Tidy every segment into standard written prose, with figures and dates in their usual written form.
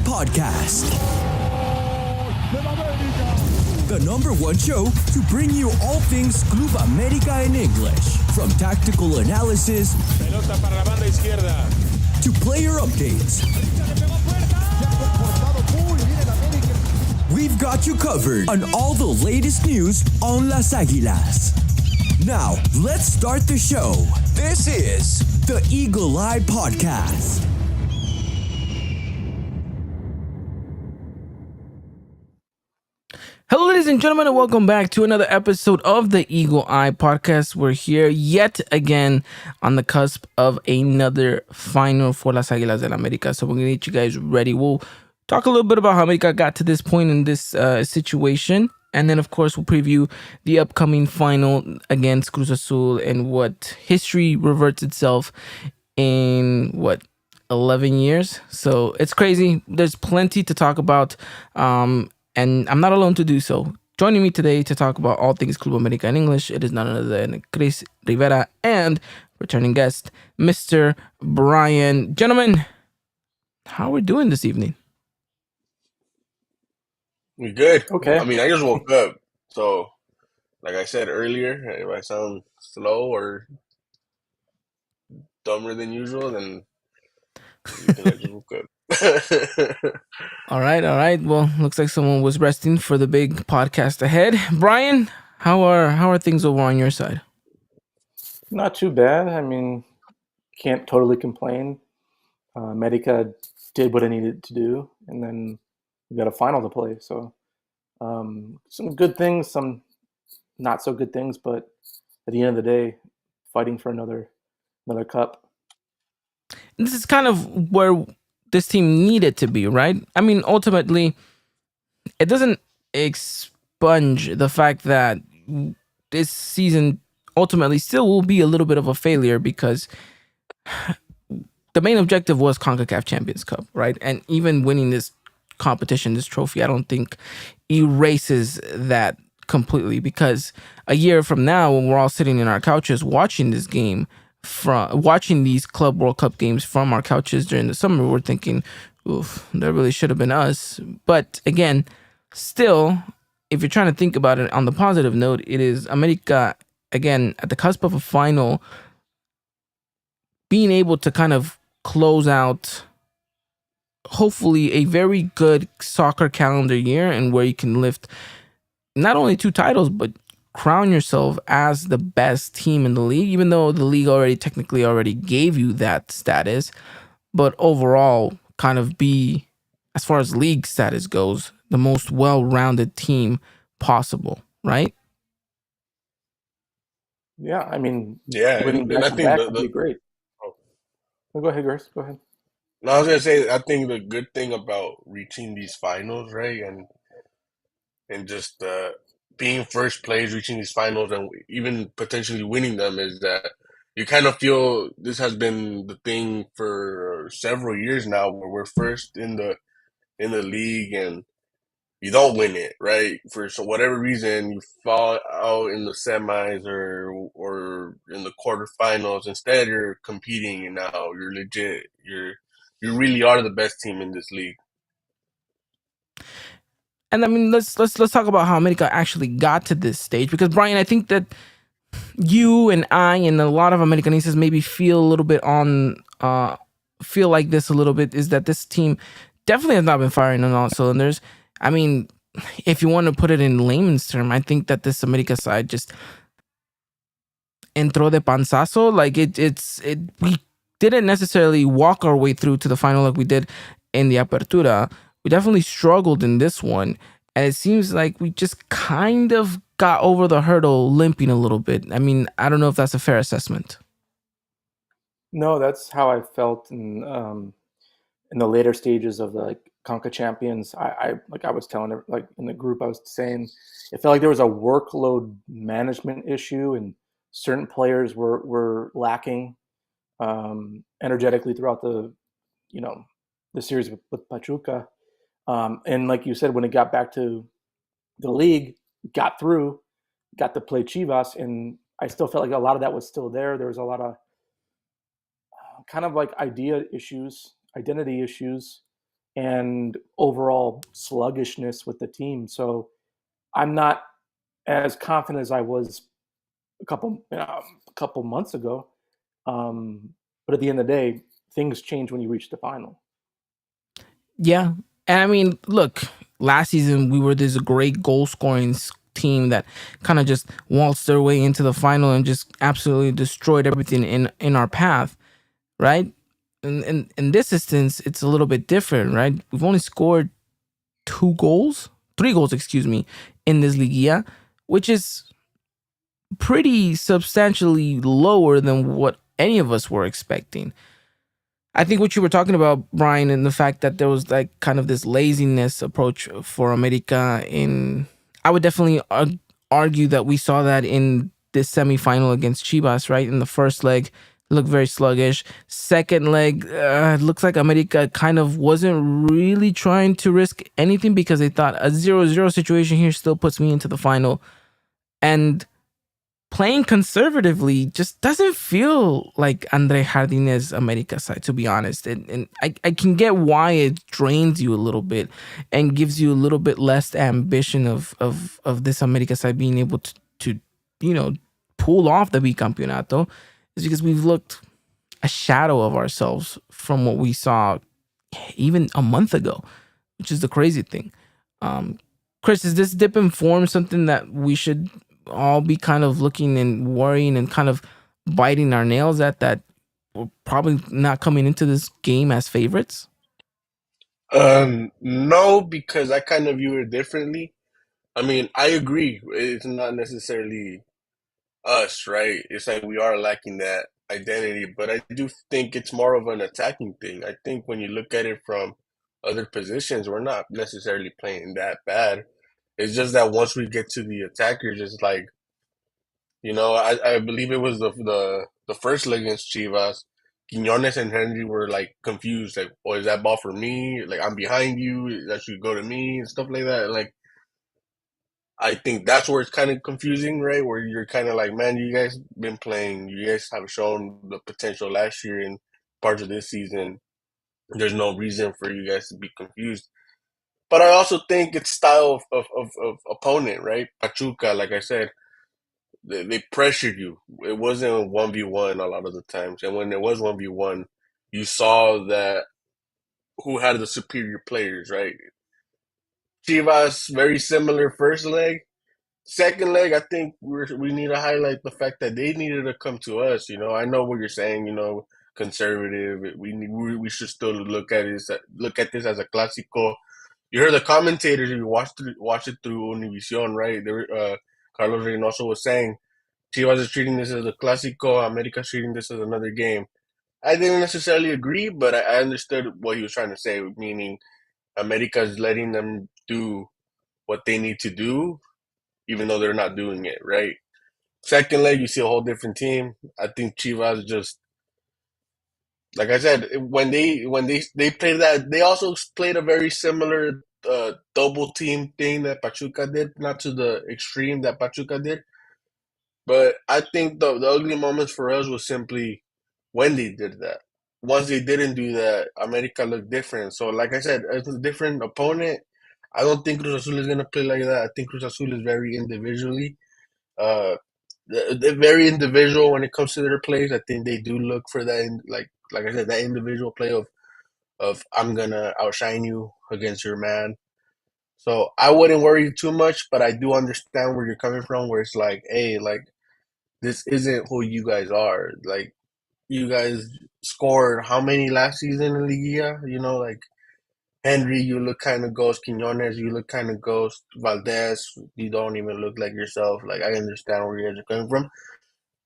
Podcast. The number one show to bring you all things Club America in English. From tactical analysis Pelota para la banda izquierda. to player updates. We've got you covered on all the latest news on Las Águilas. Now, let's start the show. This is the Eagle Eye Podcast. Hello, ladies and gentlemen, and welcome back to another episode of the Eagle Eye Podcast. We're here yet again on the cusp of another final for Las Águilas del América. So we're going to get you guys ready. We'll talk a little bit about how América got to this point in this situation. And then, of course, we'll preview the upcoming final against Cruz Azul and what history reverts itself in, 11 years? So it's crazy. There's plenty to talk about. And I'm not alone to do so. Joining me today to talk about all things Club America in English, it is none other than Chris Rivera and returning guest, Mr. Brian. Gentlemen, how are we doing this evening? We good. Okay. I mean, I just woke up. So, like I said earlier, if I sound slow or dumber than usual, then because I just woke up. All right. Well, looks like someone was resting for the big podcast ahead. Brian, how are things over on your side? Not too bad. I mean, can't totally complain. Medica did what it needed to do, and then we got a final to play. So some good things, some not so good things, but at the end of the day, fighting for another cup. This is kind of where this team needed to be, right? I mean, ultimately, it doesn't expunge the fact that this season ultimately still will be a little bit of a failure because the main objective was CONCACAF Champions Cup, right? And even winning this competition, this trophy, I don't think erases that completely, because a year from now, when we're all sitting in our couches watching this game, watching these Club World Cup games from our couches during the summer, we're thinking, oof, that really should have been us. But again, still, if you're trying to think about it on the positive note, it is America, again, at the cusp of a final, being able to kind of close out, hopefully, a very good soccer calendar year, and where you can lift not only 2 titles, but crown yourself as the best team in the league, even though the league technically already gave you that status. But overall, kind of be, as far as league status goes, the most well-rounded team possible, right? Yeah, I mean, Yeah, winning and I think back would be great. oh, Go ahead, Grace. Go ahead. no, I was gonna say, I think the good thing about reaching these finals, right, and just being first place, reaching these finals, and even potentially winning them, is that you kind of feel this has been the thing for several years now, where we're first in the league and you don't win it, right? For so whatever reason, you fall out in the semis or in the quarterfinals. Instead, you're competing, and now you're legit. You really are the best team in this league. And I mean, let's talk about how America actually got to this stage, because Brian, I think that you and I and a lot of Americanistas maybe feel a little bit feel like this a little bit, is that this team definitely has not been firing on all cylinders. I mean, if you want to put it in layman's term, I think that this America side just entró de panzazo. Like we didn't necessarily walk our way through to the final like we did in the Apertura. We definitely struggled in this one, and it seems like we just kind of got over the hurdle limping a little bit. I mean, I don't know if that's a fair assessment. No, that's how I felt in the later stages of the Conca Champions. I was telling, like in the group, I was saying it felt like there was a workload management issue, and certain players were lacking energetically throughout the series with Pachuca. And like you said, when it got back to the league, got through, got to play Chivas, and I still felt like a lot of that was still there. There was a lot of kind of like identity issues and overall sluggishness with the team. So I'm not as confident as I was a couple months ago. But at the end of the day, things change when you reach the final. Yeah. And I mean, look, last season we were this great goal scoring team that kind of just waltzed their way into the final and just absolutely destroyed everything in our path, right? And in this instance, it's a little bit different, right? We've only scored 3 goals, excuse me, in this Ligia, which is pretty substantially lower than what any of us were expecting. I think what you were talking about, Brian, and the fact that there was like kind of this laziness approach for America I would definitely argue that we saw that in this semifinal against Chivas, right? In the first leg, it looked very sluggish. Second leg, it looks like America kind of wasn't really trying to risk anything because they thought a 0-0 situation here still puts me into the final. And playing conservatively just doesn't feel like Andre Jardinez America side, to be honest. And I can get why it drains you a little bit and gives you a little bit less ambition of this America side being able to pull off the bicampeonato. Is because we've looked a shadow of ourselves from what we saw even a month ago, which is the crazy thing. Chris, is this dip in form something that we should all be kind of looking and worrying and kind of biting our nails at, that we're probably not coming into this game as favorites? No, because I kind of view it differently. I mean, I agree. It's not necessarily us, right? It's like we are lacking that identity, but I do think it's more of an attacking thing. I think when you look at it from other positions, we're not necessarily playing that bad. It's just that once we get to the attackers, it's like, I believe it was the first leg against Chivas. Quinones and Henry were like confused, like, "Oh, is that ball for me? Like, I'm behind you. That should go to me," and stuff like that. Like, I think that's where it's kind of confusing, right? Where you're kind of like, man, you guys been playing. You guys have shown the potential last year and parts of this season. There's no reason for you guys to be confused. But I also think it's style of opponent, right? Pachuca, like I said, they pressured you. It wasn't 1v1 a lot of the times. And when it was 1v1, you saw that who had the superior players, right? Chivas, very similar first leg. Second leg, I think we need to highlight the fact that they needed to come to us. I know what you're saying. Conservative. We should still look at this as a clásico. You heard the commentators. You watch it through Univision, right? Carlos Reynoso was saying Chivas is treating this as a clásico. America's treating this as another game. I didn't necessarily agree, but I understood what he was trying to say, meaning America's letting them do what they need to do even though they're not doing it, right? Second leg, you see a whole different team. I think Chivas just, like I said, when they played that, they also played a very similar double team thing that Pachuca did, not to the extreme that Pachuca did. But I think the ugly moments for us was simply when they did that. Once they didn't do that, America looked different. So, like I said, it's a different opponent. I don't think Cruz Azul is going to play like that. I think Cruz Azul is very individually uh, they're very individual when it comes to their plays. I think they do look for that, like I said, that individual play of I'm gonna outshine you against your man. So I wouldn't worry too much, but I do understand where you're coming from. Where it's like, hey, like this isn't who you guys are. Like you guys scored how many last season in Liga? Like Henry, you look kind of ghost. Quinones, you look kind of ghost. Valdez, you don't even look like yourself. Like I understand where you guys are coming from.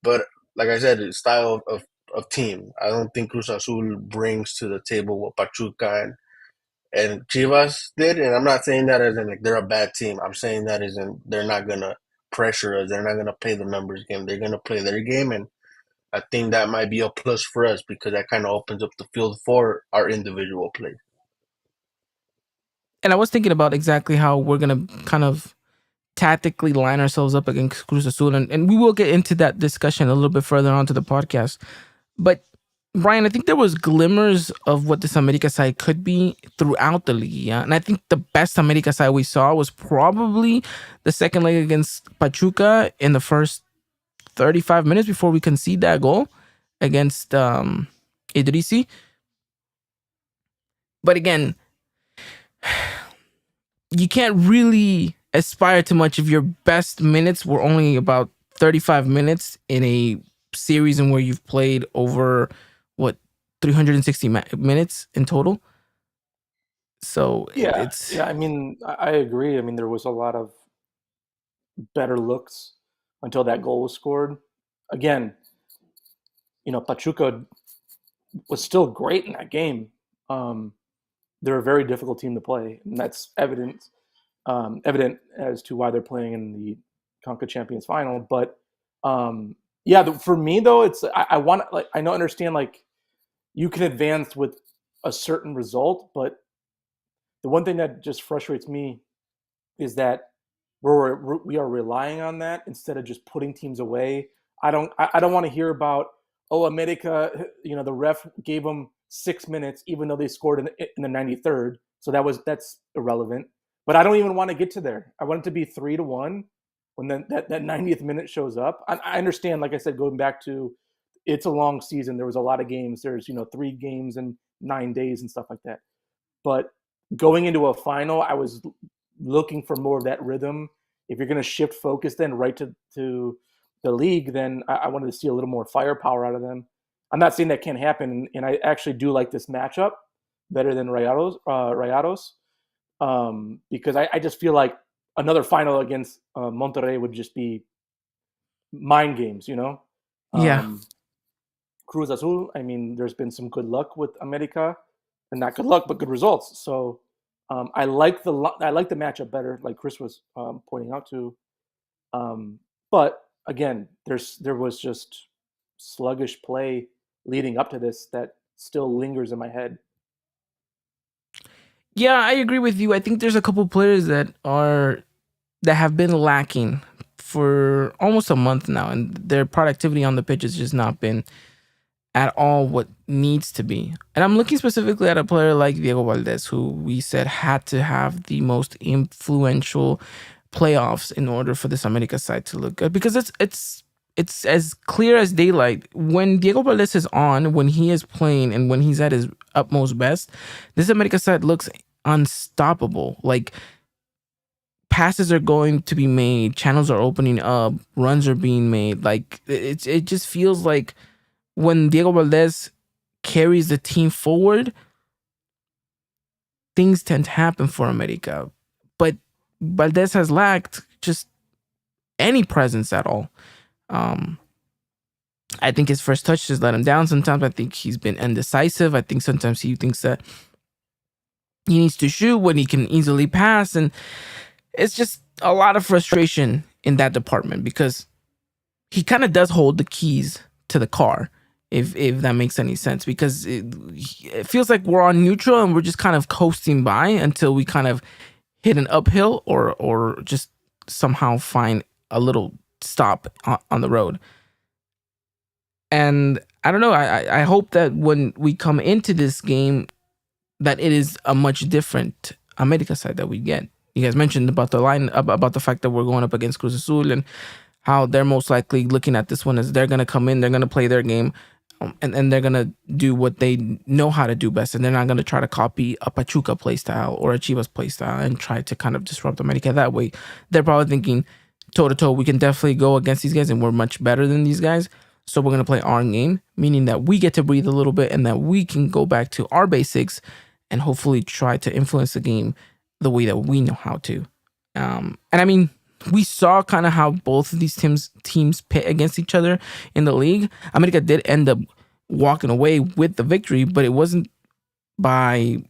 But like I said, it's style of team. I don't think Cruz Azul brings to the table what Pachuca and Chivas did. And I'm not saying that as in like they're a bad team. I'm saying that as in they're not gonna pressure us. They're not gonna play the numbers game. They're gonna play their game, and I think that might be a plus for us because that kind of opens up the field for our individual play. And I was thinking about exactly how we're gonna kind of tactically line ourselves up against Cruz Azul, and we will get into that discussion a little bit further on to the podcast. But Brian, I think there was glimmers of what this America side could be throughout the league, yeah? And I think the best America side we saw was probably the second leg against Pachuca in the first 35 minutes before we concede that goal against Idrisi. But again, you can't really aspire to much if your best minutes were only about 35 minutes in a series in where you've played over what 360 minutes in total. So Yeah, it's yeah. I mean, I agree. I mean, there was a lot of better looks until that goal was scored. Again, Pachuca was still great in that game. Um, they're a very difficult team to play, and that's evident as to why they're playing in the Conca Champions final. But yeah, for me though, it's I want, like, I know, understand, like, you can advance with a certain result, but the one thing that just frustrates me is that we are relying on that instead of just putting teams away. I don't want to hear about, oh, America, the ref gave them 6 minutes even though they scored in the 93rd, so that's irrelevant. But I don't even want to get to there. I want it to be 3-1 when that 90th minute shows up. I understand, like I said, going back to, it's a long season. There was a lot of games. There's 3 games in 9 days and stuff like that. But going into a final, I was looking for more of that rhythm. If you're going to shift focus then right to the league, then I wanted to see a little more firepower out of them. I'm not saying that can't happen, and I actually do like this matchup better than Rayados, because I just feel like another final against Monterrey would just be mind games. yeah. Um, Cruz Azul, I mean, there's been some good luck with America, and not good luck, but good results. So I like the matchup better, like Chris was pointing out to. But again, there was just sluggish play leading up to this that still lingers in my head. Yeah, I agree with you. I think there's a couple players that have been lacking for almost a month now, and their productivity on the pitch has just not been at all what needs to be. And I'm looking specifically at a player like Diego Valdez, who we said had to have the most influential playoffs in order for this America side to look good. Because it's as clear as daylight. When Diego Valdez is on, when he is playing, and when he's at his utmost best, this America side looks unstoppable. Like, passes are going to be made, channels are opening up, runs are being made. Like, it just feels like when Diego Valdez carries the team forward, things tend to happen for America. But Valdez has lacked just any presence at all. Um, I think his first touch has let him down sometimes. I think he's been indecisive. I think sometimes he thinks that he needs to shoot when he can easily pass. And it's just a lot of frustration in that department, because he kind of does hold the keys to the car, if that makes any sense, because it feels like we're on neutral and we're just kind of coasting by until we kind of hit an uphill, or just somehow find a little stop on the road. And I don't know, I hope that when we come into this game, that it is a much different America side that we get. You guys mentioned about the line, about the fact that we're going up against Cruz Azul, and how they're most likely looking at this one as they're going to come in, they're going to play their game, and they're going to do what they know how to do best. And they're not going to try to copy a Pachuca play style or a Chivas play style and try to kind of disrupt America that way. They're probably thinking, toe to toe, we can definitely go against these guys and we're much better than these guys. So we're going to play our game, meaning that we get to breathe a little bit and that we can go back to our basics and hopefully try to influence the game the way that we know how to. And I mean, we saw kind of how both of these teams pit against each other in the league. America did end up walking away with the victory, but it wasn't by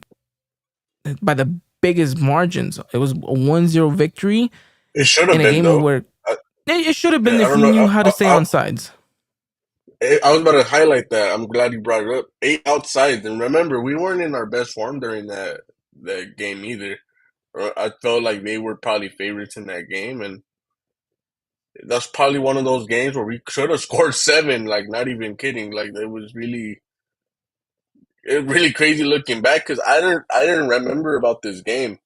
the biggest margins. It was a 1-0 victory It should in have a been, game though. where it should have been I if don't we know. knew how to stay on sides. I was about to highlight that. I'm glad you brought it up. 8 outside, and remember, we weren't in our best form during that game either. I felt like they were probably favorites in that game, and that's probably one of those games where we should have scored 7. Like, not even kidding. Like, it was really. it's really crazy looking back because I didn't remember about this game.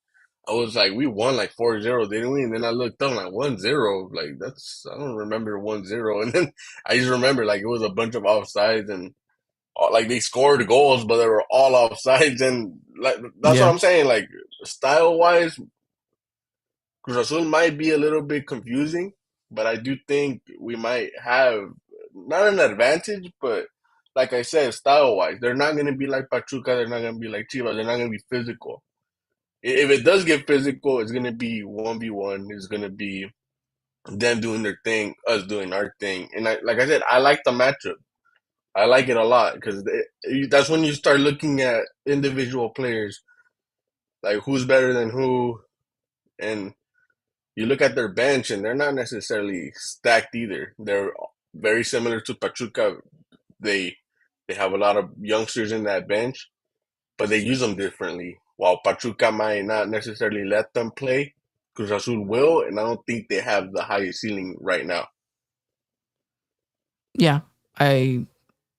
I was like, we won like 4-0, didn't we? And then I looked up like 1-0. Like I don't remember 1-0. And then I just remember like it was a bunch of offsides and like they scored goals, but they were all offsides. And like that's what Yeah. I'm saying. Like style wise, Cruz Azul might be a little bit confusing, but I do think we might have not an advantage, but like I said, style wise, they're not going to be like Pachuca. They're not going to be like Chivas. They're not going to be physical. If it does get physical, it's going to be 1v1. It's going to be them doing their thing, us doing our thing. And like I said, I like the matchup. I like it a lot because that's when you start looking at individual players, like who's better than who, and you look at their bench and they're not necessarily stacked either. They're very similar to Pachuca. They they have a lot of youngsters in that bench, but they use them differently. While Pachuca might not necessarily let them play, Cruz Azul will, and I don't think they have the highest ceiling right now. Yeah. I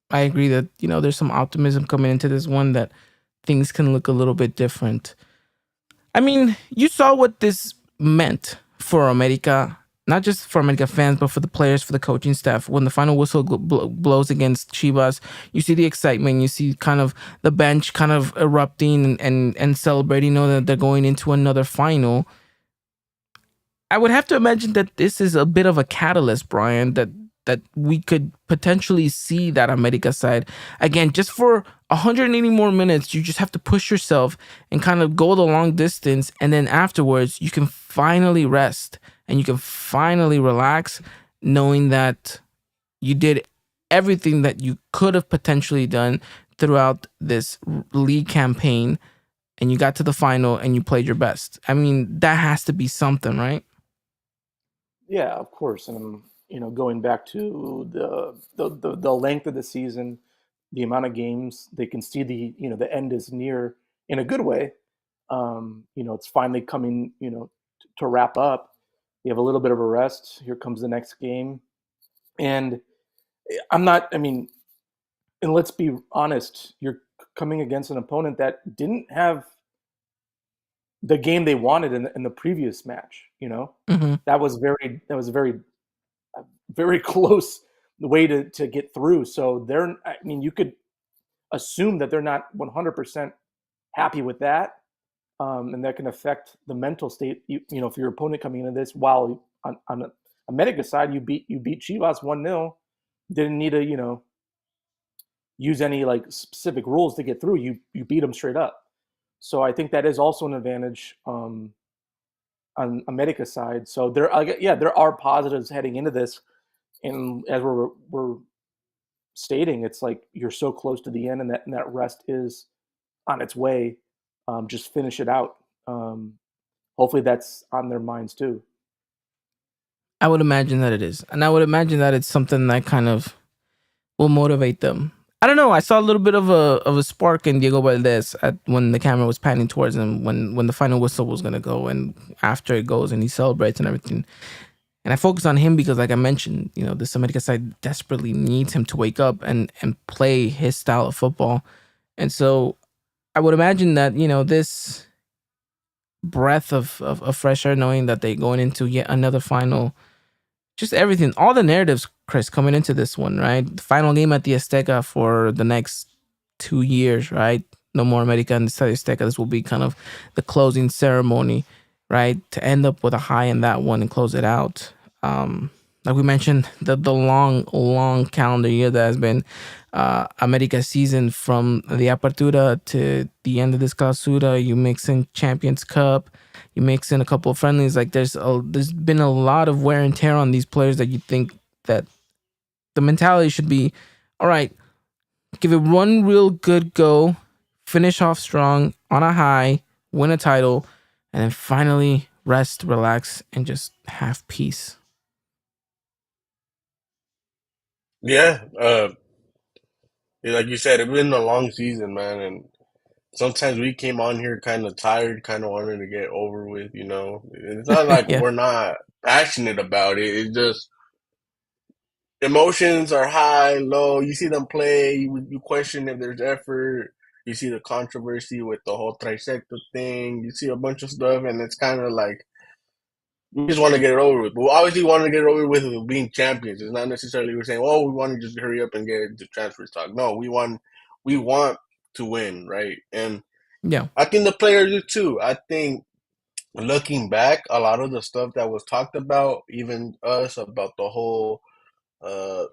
I agree that, there's some optimism coming into this one that things can look a little bit different. I mean, you saw what this meant for America, not just for America fans, but for the players, for the coaching staff. When the final whistle blows against Chivas, you see the excitement, you see kind of the bench kind of erupting and celebrating, know that they're going into another final. I would have to imagine that this is a bit of a catalyst, Brian, that we could potentially see that America side again. Just for 180 more minutes, you just have to push yourself and kind of go the long distance, and then afterwards you can finally rest and you can finally relax, knowing that you did everything that you could have potentially done throughout this league campaign, and you got to the final and you played your best. I mean, that has to be something, right? Yeah, of course. And going back to the length of the season, the amount of games, they can see the end is near in a good way. It's finally coming, to wrap up. You have a little bit of a rest. Here comes the next game. And I'm not, I mean, and let's be honest, you're coming against an opponent that didn't have the game they wanted in the previous match. Mm-hmm. That was very close way to get through. So you could assume that they're not 100% happy with that, and that can affect the mental state. For your opponent coming into this, while on a America side, you beat Chivas 1-0, didn't need to use any like specific rules to get through. You beat them straight up. So I think that is also an advantage on America's side. So there are positives heading into this, and as we're stating, it's like you're so close to the end, and that rest is on its way. Just finish it out. Hopefully, that's on their minds too. I would imagine that it is. And I would imagine that it's something that kind of will motivate them. I don't know. I saw a little bit of a spark in Diego Valdez when the camera was panning towards him when the final whistle was gonna go, and after it goes and he celebrates and everything. And I focus on him because, like I mentioned, this America side desperately needs him to wake up and play his style of football. And so I would imagine that this breath of fresh air, knowing that they're going into yet another final, just everything, all the narratives, Chris, coming into this one, right? The final game at the Azteca for the next 2 years, right? No more America in the Estadio Azteca. This will be kind of the closing ceremony, right? To end up with a high in that one and close it out. Like we mentioned, the long calendar year that has been America's season, from the Apertura to the end of this Clausura. You mix in Champions Cup, you mix in a couple of friendlies. Like there's been a lot of wear and tear on these players that you think that the mentality should be, all right, give it one real good go, finish off strong on a high, win a title, and then finally rest, relax, and just have peace. Yeah, like you said, it's been a long season, man, and sometimes we came on here kind of tired, kind of wanting to get over with. It's not like Yeah. we're not passionate about it. It's just emotions are high, low. You see them play, you question if there's effort. You see the controversy with the whole trisecto thing. You see a bunch of stuff, and it's kind of like we just want to get it over with. But we obviously want to get it over with being champions. It's not necessarily we're saying, "Oh, we want to just hurry up and get into transfer talk." No, we want to win, right? And Yeah. I think the players do too. I think looking back, a lot of the stuff that was talked about, even us about the whole uh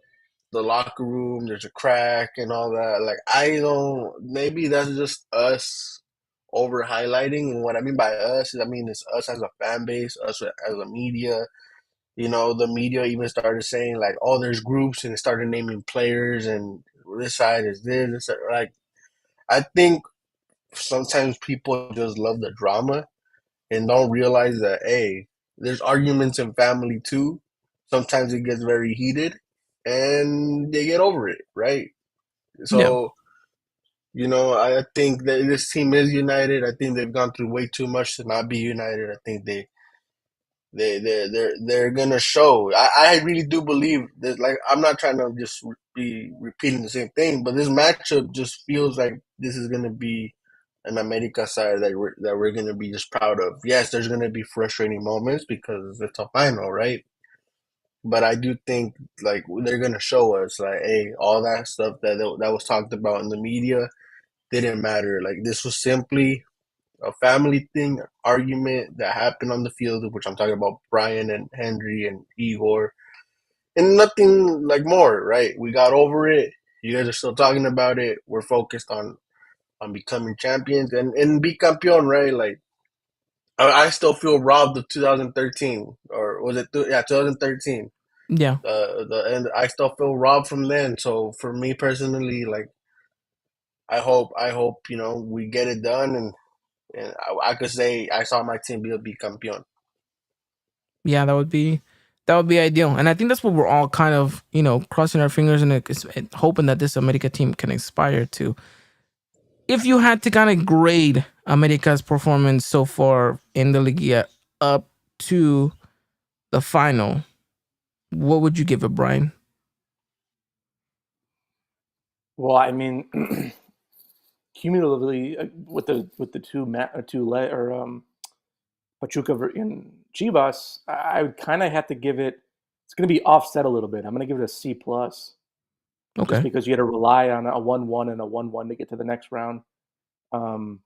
the locker room, there's a crack and all that. Like I don't maybe that's just us over highlighting, and what I mean by us is I mean it's us as a fan base, us as a media. You know, the media even started saying like, "Oh, there's groups," and it started naming players, and this side is this. Like, I think sometimes people just love the drama and don't realize that, hey, there's arguments in family too. Sometimes it gets very heated, and they get over it, right? Yeah. So, you know, I think that this team is united. I think they've gone through way too much to not be united. I think they're gonna show. I really do believe that. Like I'm not trying to just be repeating the same thing, but this matchup just feels like this is gonna be an America side that we're gonna be just proud of. Yes, there's gonna be frustrating moments because it's a final, right? But I do think like they're gonna show us like, hey, all that stuff that was talked about in the media didn't matter. Like this was simply a family thing, argument that happened on the field, which I'm talking about Brian and Henry and Igor, and nothing like more, right? We got over it. You guys are still talking about it. We're focused on becoming champions and be campeón, right? Like I still feel robbed of 2013, or was it? Yeah, 2013. Yeah. And I still feel robbed from then. So for me personally, like I hope you know we get it done and I could say I saw my team be campeón. Yeah, that would be ideal. And I think that's what we're all kind of, crossing our fingers and hoping that this America team can aspire to. If you had to kind of grade America's performance so far in the Liga up to the final, what would you give it, Brian? Well, I mean, cumulatively with the Pachuca and Chivas, I would kind of have to give it. It's going to be offset a little bit. I'm going to give it a C plus, just Okay. because you had to rely on a 1-1 and a 1-1 to get to the next round. Um,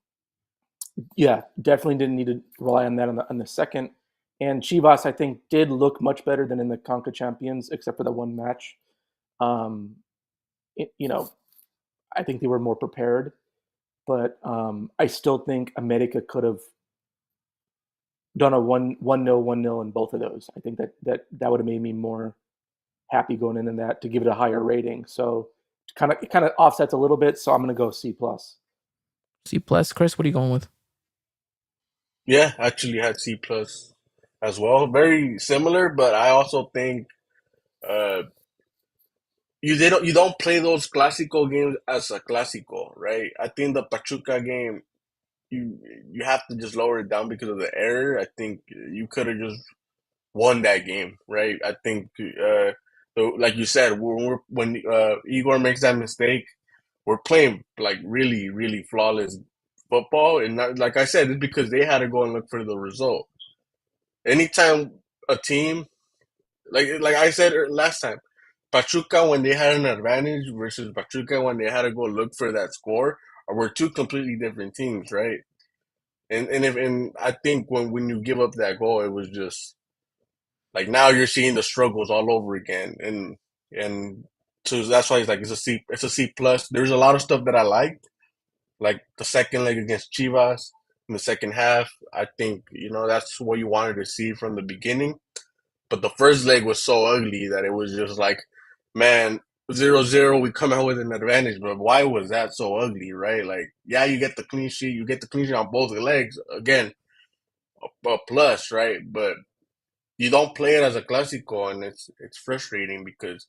yeah, definitely didn't need to rely on that on the second. And Chivas, I think, did look much better than in the Conca Champions, except for the one match. Um, you know, I think they were more prepared, but I still think America could have done a 1-0, 1-0 in both of those. I think that would have made me more happy going into that to give it a higher rating. So it kind of offsets a little bit. So I'm going to go C plus. C plus. Chris, what are you going with? Yeah, actually had C plus as well. Very similar, but I also think uh you don't play those classical games as a classical, right? I think the Pachuca game you you have to just lower it down because of the error. I think you could have just won that game, right? I think like you said, when Igor makes that mistake, we're playing like really really flawless football, and not, like I said, it's because they had to go and look for the result. Anytime a team like I said last time, Pachuca when they had an advantage versus Pachuca when they had to go look for that score, were two completely different teams, right? And I think when you give up that goal, it was just like now you're seeing the struggles all over again, and so that's why it's a C plus. There's a lot of stuff that I liked, like the second leg against Chivas in the second half. I think you know that's what you wanted to see from the beginning. But the first leg was so ugly that it was just like, man, 0-0, we come out with an advantage. But why was that so ugly, right? Like, yeah, you get the clean sheet. You get the clean sheet on both the legs. Again, a plus, right? But you don't play it as a Clásico, and it's frustrating because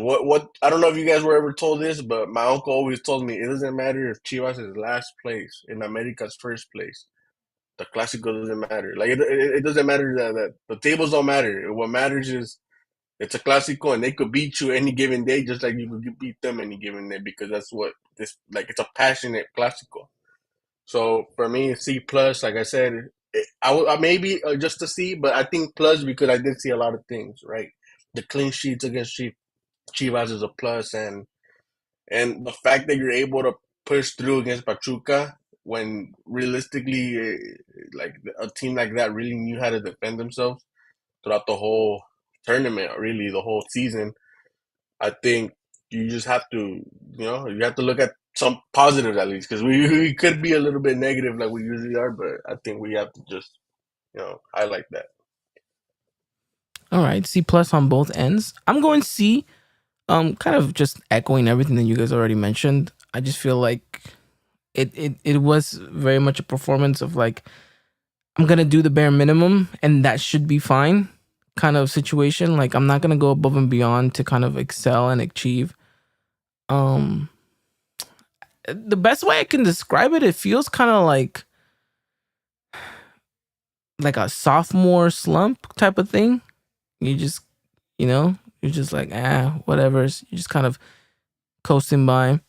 what I don't know if you guys were ever told this, but my uncle always told me it doesn't matter if Chivas is last place in America's first place. The Clásico doesn't matter. Like it doesn't matter that the tables don't matter. What matters is It's a Clásico, and they could beat you any given day, just like you could beat them any given day, because that's what this like. It's a passionate Clásico. So for me, C plus. Like I said, I maybe just a C, but I think plus because I did see a lot of things. Right, the clean sheets against Chivas is a plus, and the fact that you're able to push through against Pachuca when realistically, like a team like that really knew how to defend themselves throughout the whole tournament, really the whole season. I think you just have to, you have to look at some positives at least, because we could be a little bit negative like we usually are, but I think we have to just, highlight that. All right, C plus on both ends. I'm going C. Kind of just echoing everything that you guys already mentioned. I just feel like it was very much a performance of like, I'm gonna do the bare minimum and that should be fine kind of situation. Like, I'm not gonna go above and beyond to kind of excel and achieve. Um the best way I can describe it, it feels kind of like a sophomore slump type of thing. You just, you're just like, whatever. You're just kind of coasting by.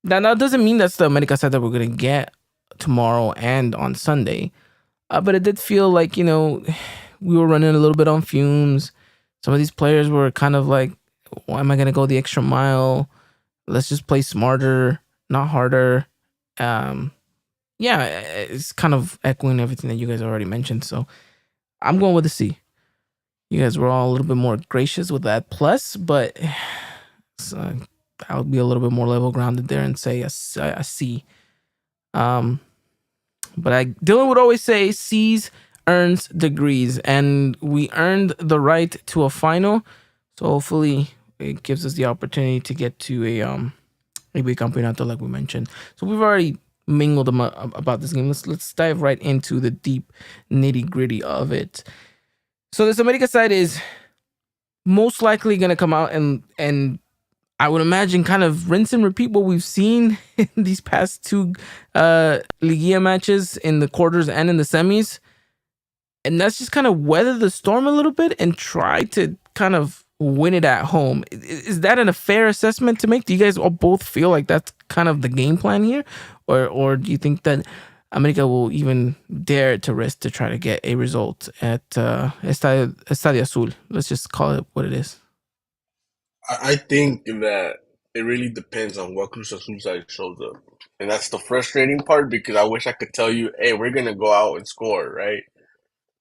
That doesn't mean that's the America side that we're gonna get tomorrow and on Sunday. But it did feel like, we were running a little bit on fumes. Some of these players were kind of like, why am I gonna go the extra mile? Let's just play smarter, not harder. Yeah, it's kind of echoing everything that you guys already mentioned. So I'm going with a C. You guys were all a little bit more gracious with that plus, but I'll be a little bit more level grounded there and say a C. But Dylan would always say C's earns degrees, and we earned the right to a final. So hopefully it gives us the opportunity to get to a big campeonato like we mentioned. So we've already mingled about this game. Let's dive right into the deep nitty gritty of it. So this America side is most likely going to come out and I would imagine kind of rinse and repeat what we've seen in these past two Liguilla matches in the quarters and in the semis. And that's just kind of weather the storm a little bit and try to kind of win it at home. Is that a fair assessment to make? Do you guys all both feel like that's kind of the game plan here? Or do you think that America will even dare to risk to try to get a result at Estadio Azul? Let's just call it what it is. I think that it really depends on what Cruz Azul side shows up. And that's the frustrating part, because I wish I could tell you, hey, we're going to go out and score, right?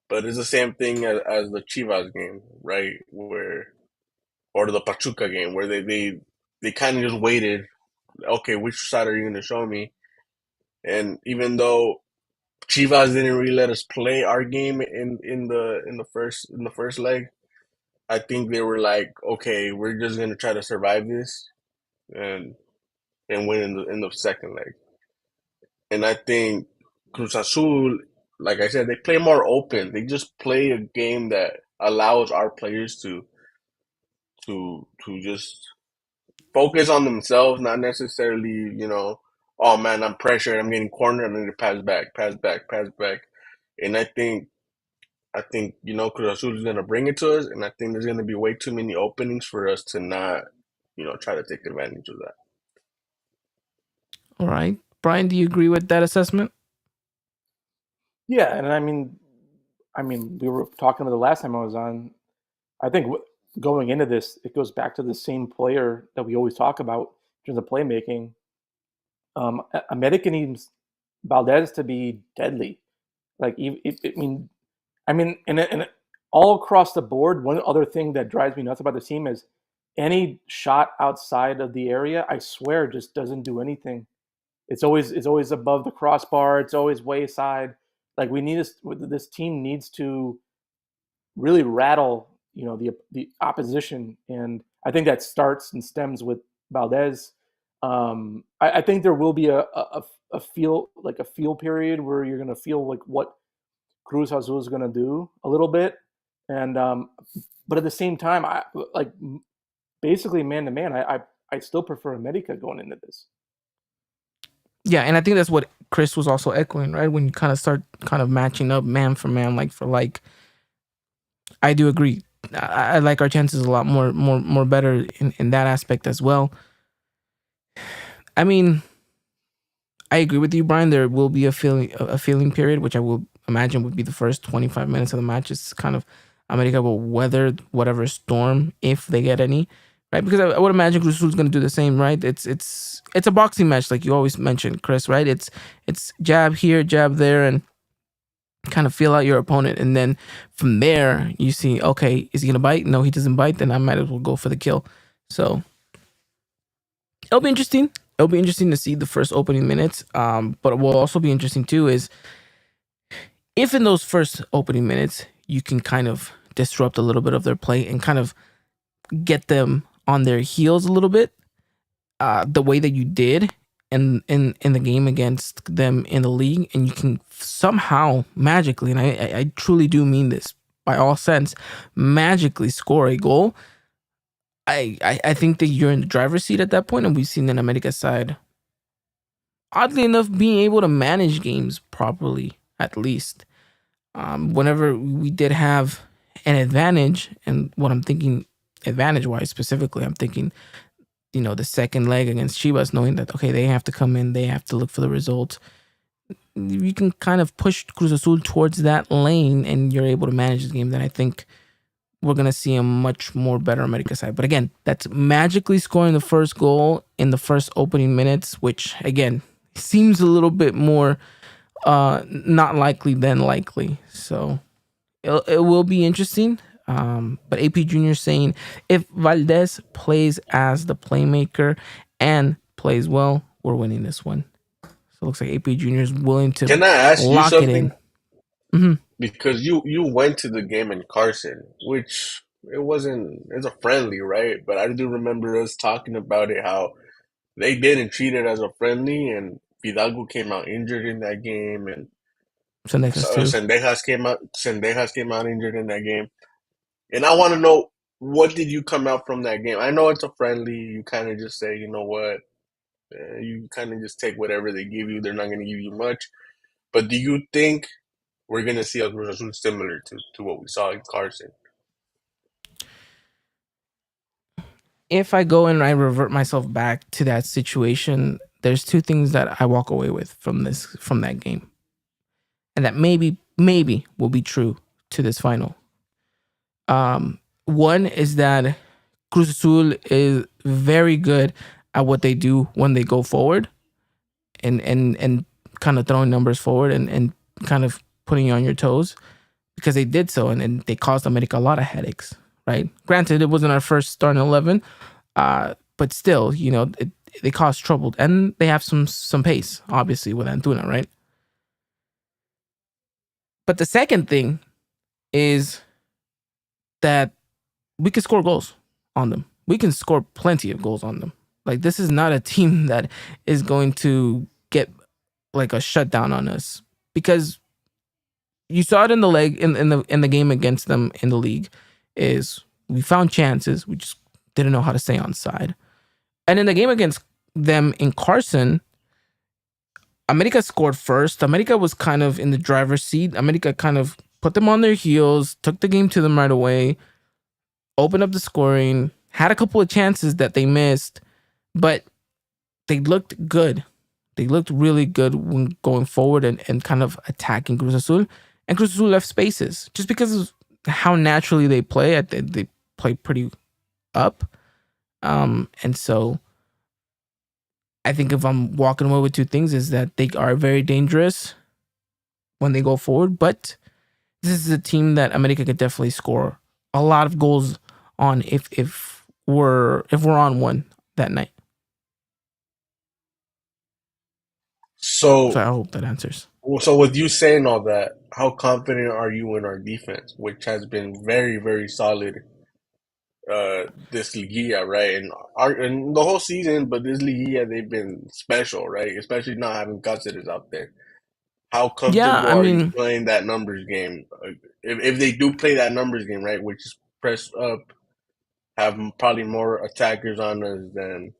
But it's the same thing as the Chivas game, right? Or the Pachuca game, where they kind of just waited. Okay, which side are you going to show me? And even though Chivas didn't really let us play our game in the first leg, I think they were like, okay, we're just going to try to survive this and win in the second leg. And I think Cruz Azul, like I said, they play more open. They just play a game that allows our players to just focus on themselves, not necessarily, oh man, I'm pressured, I'm getting cornered, I'm going to pass back, pass back, pass back. And I think Cruz Azul is going to bring it to us, and I think there's going to be way too many openings for us to not, try to take advantage of that. All right. Brian, do you agree with that assessment? Yeah, and I mean, we were talking about the last time I was on. I think going into this, it goes back to the same player that we always talk about in terms of playmaking. America needs Valdez to be deadly. Like, and all across the board. One other thing that drives me nuts about this team is any shot outside of the area, I swear, just doesn't do anything. It's always above the crossbar. It's always way aside. Like, we need this team needs to really rattle, the opposition, and I think that starts and stems with Valdez. I think there will be a feel period where you're going to feel like what Cruz Azul is going to do a little bit, and but at the same time, I like basically man to man. I still prefer America going into this. Yeah, and I think that's what Chris was also echoing, right? When you kind of start kind of matching up man for man, like for like. I do agree. I like our chances a lot more better in that aspect as well. I mean, I agree with you, Brian. There will be a feeling period, which I will imagine would be the first 25 minutes of the match. It's kind of America will weather whatever storm if they get any, right? Because I would imagine Cruz Azul is going to do the same, right? It's a boxing match, like you always mention, Chris, right? It's jab here, jab there, and kind of feel out your opponent, and then from there you see, okay, is he going to bite? No, he doesn't bite. Then I might as well go for the kill. So it'll be interesting. It'll be interesting to see the first opening minutes. But what will also be interesting too is if in those first opening minutes you can kind of disrupt a little bit of their play and kind of get them on their heels a little bit, the way that you did in the game against them in the league, and you can somehow magically, and I truly do mean this by all sense, magically score a goal. I think that you're in the driver's seat at that point, and we've seen an America side, oddly enough, being able to manage games properly, at least. Whenever we did have an advantage, and what I'm thinking advantage-wise specifically, I'm thinking, the second leg against Chivas, knowing that, okay, they have to come in, they have to look for the result. You can kind of push Cruz Azul towards that lane, and you're able to manage the game. Then I think we're going to see a much more better America side. But again, that's magically scoring the first goal in the first opening minutes, which, again, seems a little bit more not likely than likely. So it will be interesting. But AP Junior saying, if Valdez plays as the playmaker and plays well, we're winning this one. So it looks like AP Junior is willing to Can I ask you lock it in. something? Mm-hmm. Because you went to the game in Carson, which it's a friendly, right? But I do remember us talking about it, how they didn't treat it as a friendly, and Fidalgo came out injured in that game, and Sendejas too. Sendejas came out injured in that game. And I want to know, what did you come out from that game? I know it's a friendly. You kind of just say, you know what, you kind of just take whatever they give you. They're not going to give you much. But do you think we're going to see a Cruz Azul similar to what we saw in Carson? If I go and I revert myself back to that situation, there's two things that I walk away with from that game, and that maybe will be true to this final. One is that Cruz Azul is very good at what they do when they go forward, and kind of throwing numbers forward and kind of putting you on your toes, because they did so, and they caused America a lot of headaches, right? Granted, it wasn't our first starting 11, but still, they caused trouble, and they have some pace, obviously, with Antuna, right? But the second thing is that we can score goals on them. We can score plenty of goals on them. Like, this is not a team that is going to get like a shutdown on us, because you saw it in the leg in the game against them in the league. Is we found chances, we just didn't know how to stay on side. And in the game against them in Carson, America scored first. America was kind of in the driver's seat. America kind of put them on their heels, took the game to them right away, opened up the scoring, had a couple of chances that they missed, but they looked good. They looked really good when going forward and kind of attacking Cruz Azul. And Cruz Azul left spaces just because of how naturally they play. They play pretty up. And so I think if I'm walking away with two things, is that they are very dangerous when they go forward, but this is a team that America could definitely score a lot of goals on if we're on one that night. So I hope that answers. So with you saying all that, how confident are you in our defense, which has been very, very solid this Liguilla, right? And the whole season, but this Liguilla, they've been special, right? Especially not having Cáceres out there. How Yeah, comfortable I are you mean, playing that numbers game? If they do play that numbers game, right, which is press up, have probably more attackers on us than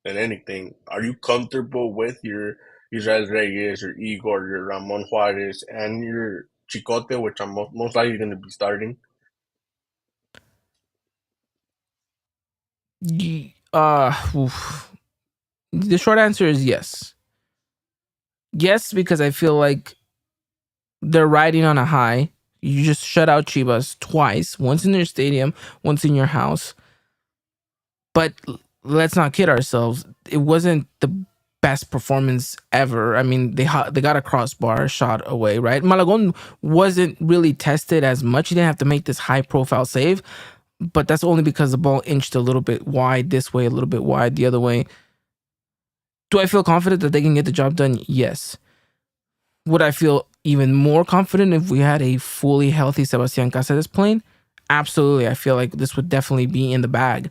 anything. Are you comfortable with your Israel Reyes, your Igor, your Ramon Juarez, and your Chicote, which I'm most likely going to be starting? The short answer is yes. Yes, because I feel like they're riding on a high. You just shut out Chivas twice, once in your stadium, once in your house. But let's not kid ourselves. It wasn't the best performance ever. I mean, they got a crossbar shot away, right? Malagon wasn't really tested as much. He didn't have to make this high profile save, but that's only because the ball inched a little bit wide this way, a little bit wide the other way. Do I feel confident that they can get the job done? Yes. Would I feel even more confident if we had a fully healthy Sebastian Cáceres playing? Absolutely. I feel like this would definitely be in the bag.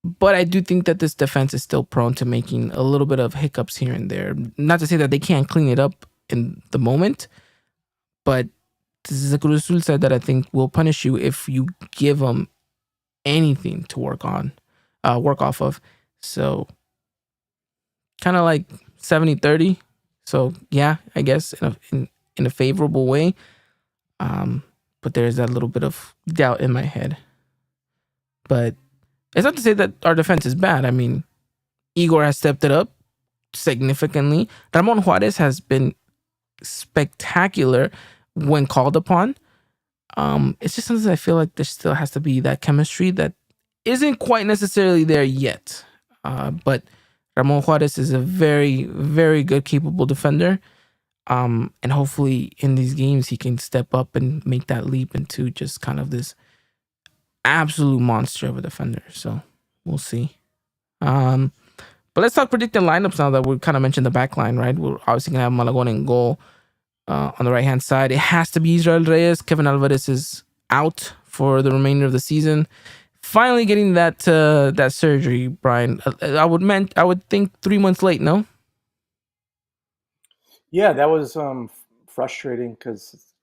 But I do think that this defense is still prone to making a little bit of hiccups here and there. Not to say that they can't clean it up in the moment, but this is a Cruz Azul side that I think will punish you if you give them anything to work off of. So kind of like 70-30. So yeah, I guess in a favorable way. But there's that little bit of doubt in my head. But it's not to say that our defense is bad. I mean, Igor has stepped it up significantly. Ramon Juarez has been spectacular when called upon. It's just something I feel like there still has to be that chemistry that isn't quite necessarily there yet. But Ramon Juarez is a very, very good, capable defender. And hopefully in these games he can step up and make that leap into just kind of this absolute monster of a defender. So we'll see. But let's talk predicting lineups now that we kind of mentioned the back line, right? We're obviously going to have Malagon in goal on the right-hand side. It has to be Israel Reyes. Kevin Alvarez is out for the remainder of the season. Finally getting that surgery, Brian. I would think 3 months late, no? Yeah, that was frustrating because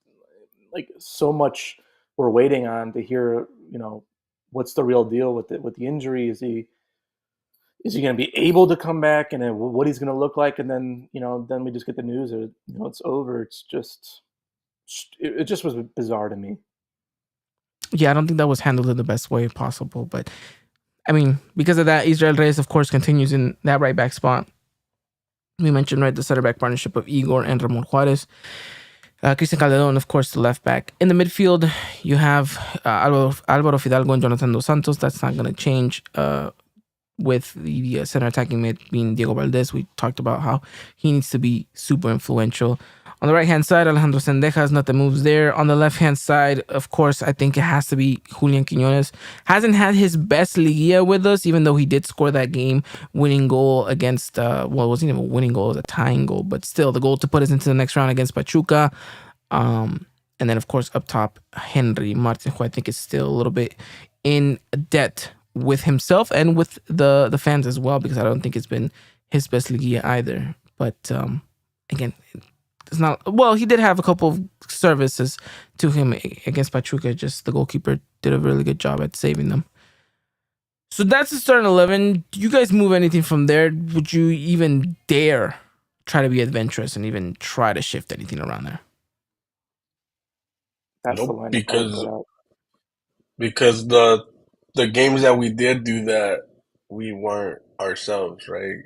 like so much we're waiting on to hear. What's the real deal with the injury? Is he going to be able to come back, and then what he's going to look like? And then then we just get the news that it's over. It's just it just was bizarre to me. Yeah, I don't think that was handled in the best way possible. But I mean, because of that, Israel Reyes, of course, continues in that right back spot. We mentioned, right, the center back partnership of Igor and Ramon Juarez. Cristian Calderon, of course, the left back. In the midfield, you have Alvaro Fidalgo and Jonathan Dos Santos. That's not going to change with the center attacking mid being Diego Valdez. We talked about how he needs to be super influential. On the right-hand side, Alejandro Sendejas, nothing moves there. On the left-hand side, of course, I think it has to be Julian Quiñones. Hasn't had his best Liguilla with us, even though he did score that game-winning goal against, it wasn't even a winning goal, it was a tying goal, but still, the goal to put us into the next round against Pachuca. And then, of course, up top, Henry Martin, who I think is still a little bit in debt with himself and with the fans as well, because I don't think it's been his best Liguilla either. But again, it's not. Well, he did have a couple of services to him against Pachuca. Just the goalkeeper did a really good job at saving them. So that's the starting 11. Do you guys move anything from there? Would you even dare try to be adventurous and even try to shift anything around there? That's the Nope, lineup I would because put out. because the games that we did do that, we weren't ourselves, right?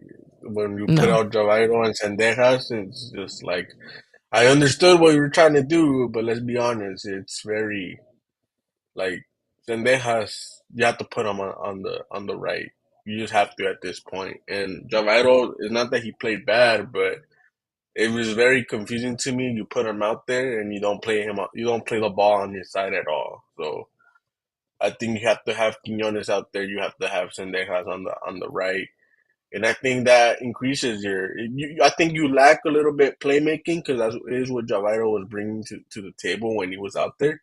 When you put No. out Javairo and Sendejas, it's just like I understood what you were trying to do, but let's be honest, it's very like Sendejas. You have to put him on the right. You just have to at this point. And Javairo is not that he played bad, but it was very confusing to me. You put him out there and you don't play him. You don't play the ball on his side at all. So I think you have to have Quinones out there. You have to have Sendejas on the right, and I think that increases your. I think you lack a little bit playmaking because that is what Javairo was bringing to the table when he was out there.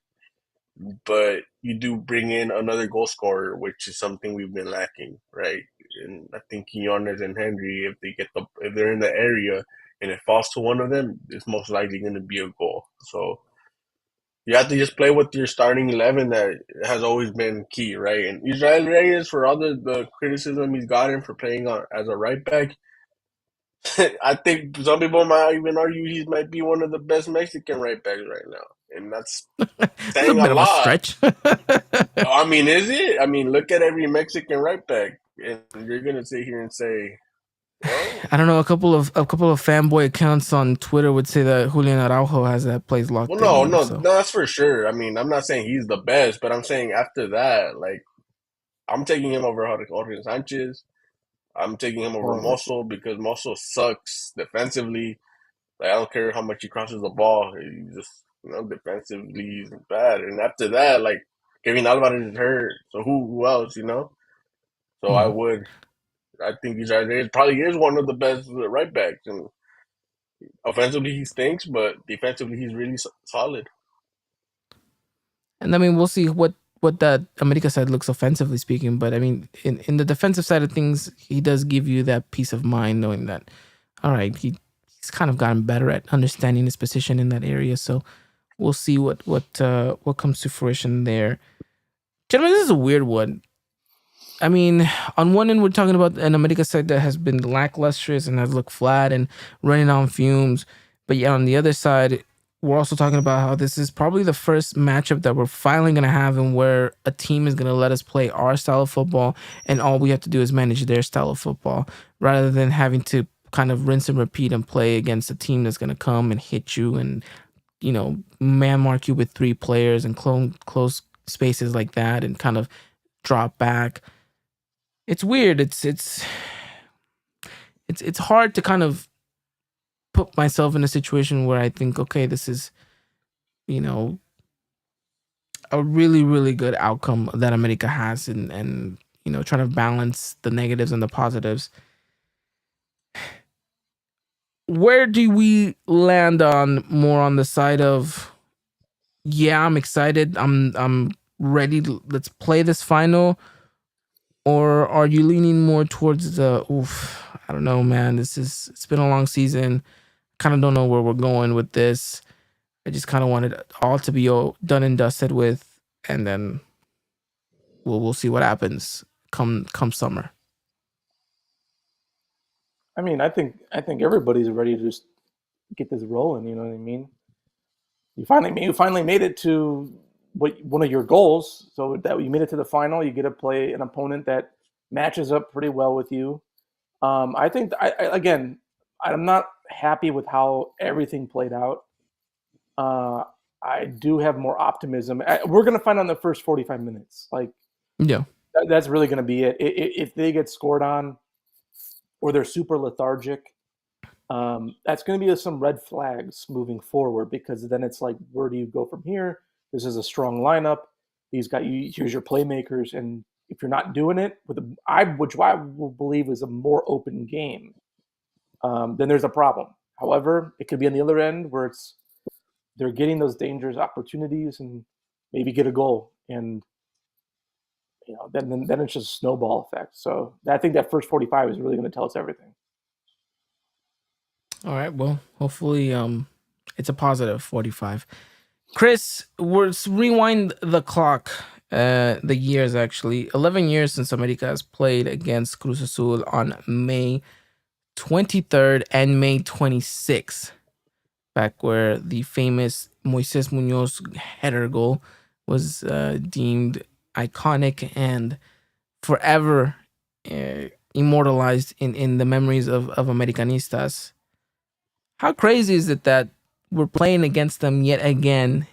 But you do bring in another goal scorer, which is something we've been lacking, right? And I think Quinones and Henry, if they're in the area and it falls to one of them, it's most likely going to be a goal. So you have to just play with your starting 11 that has always been key, right? And Israel Reyes, for all the criticism he's gotten for playing as a right back, I think some people might even argue he might be one of the best Mexican right backs right now, and that's That's a saying a bit of a lot. stretch. I mean, is it? I mean, look at every Mexican right back, and you're gonna sit here and say, well, I don't know. A couple of fanboy accounts on Twitter would say that Julian Araujo has that place well, locked no, in. no, So no, that's for sure. I mean, I'm not saying he's the best, but I'm saying after that, like, I'm taking him over Jorge Sanchez. I'm taking him over Well, Mosso because Mosso sucks defensively. Like, I don't care how much he crosses the ball. He just, defensively he's bad. And after that, like, Kevin Alvarez is hurt. So who else, So mhm. I think he's probably is one of the best right backs. And offensively he stinks, but defensively he's really solid. And I mean, we'll see what that America side looks offensively speaking. But I mean, in the defensive side of things, he does give you that peace of mind knowing that, all right, he's kind of gotten better at understanding his position in that area. So we'll see what comes to fruition there. Gentlemen, this is a weird one. I mean, on one end, we're talking about an America side that has been lacklustrous and has looked flat and running on fumes. But yeah, on the other side, we're also talking about how this is probably the first matchup that we're finally going to have and where a team is going to let us play our style of football and all we have to do is manage their style of football rather than having to kind of rinse and repeat and play against a team that's going to come and hit you and, man mark you with three players and close spaces like that and kind of drop back. It's weird. It's hard to kind of put myself in a situation where I think, okay, this is, you know, a really, really good outcome that America has and trying to balance the negatives and the positives. Where do we land on more on the side of, yeah, I'm excited. I'm ready. Let's play this final. Or are you leaning more towards I don't know, man. It's been a long season. Kind of don't know where we're going with this. I just kind of wanted it all to be done and dusted with, and then we'll see what happens come summer. I mean, I think everybody's ready to just get this rolling. You know what I mean? You finally made it to one of your goals. So that you made it to the final, you get to play an opponent that matches up pretty well with you. I think again, I'm not happy with how everything played out. Uh, I do have more optimism. We're gonna find out in the first 45 minutes. Like Yeah, that's really gonna be it. If they get scored on or they're super lethargic, that's going to be some red flags moving forward because then it's like, where do you go from here? This is a strong lineup. These got you. Here's your playmakers, and if you're not doing it with which I will believe is a more open game, then there's a problem. However, it could be on the other end where they're getting those dangerous opportunities and maybe get a goal, and then it's just a snowball effect. So I think that first 45 is really going to tell us everything. all right. Well, hopefully, it's a positive 45. Chris, let's rewind the clock. The years actually 11 years since America has played against Cruz Azul on May 23rd and May 26th. Back where the famous Moises Munoz header goal was deemed iconic and forever immortalized in the memories of Americanistas. How crazy is it that we're playing against them yet again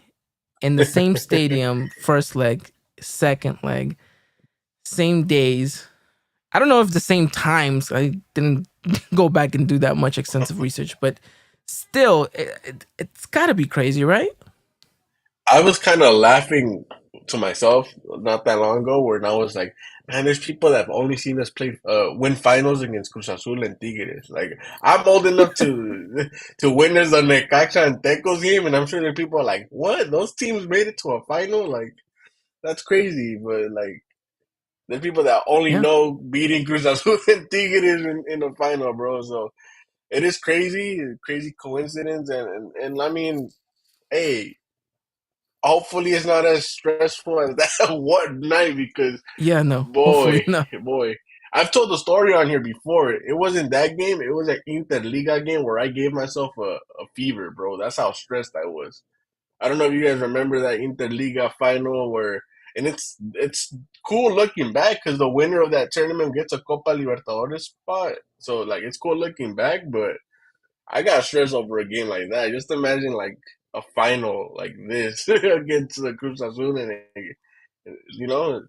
in the same stadium, first leg, second leg, same days? I don't know if the same times. I didn't go back and do that much extensive research, but still, it's got to be crazy, right? I was kind of laughing to myself not that long ago, where I was like, "Man, there's people that have only seen us play win finals against Cruz Azul and Tigres. Like, I'm old enough to witness the Necaxa and Tecos game, and I'm sure there are people like, what? Those teams made it to a final? Like, that's crazy." But like, there's people that only Yeah. know beating Cruz Azul and Tigres in the final, bro. So it is crazy, crazy coincidence, and I mean, hey, hopefully it's not as stressful as that one night because Yeah, no. Hopefully boy, not. boy, I've told the story on here before. It wasn't that game. It was an Interliga game where I gave myself a fever, bro. That's how stressed I was. I don't know if you guys remember that Interliga final where, and it's cool looking back because the winner of that tournament gets a Copa Libertadores spot. So like it's cool looking back, but I got stressed over a game like that. Just imagine like a final like this against the Cruz Azul, and you know,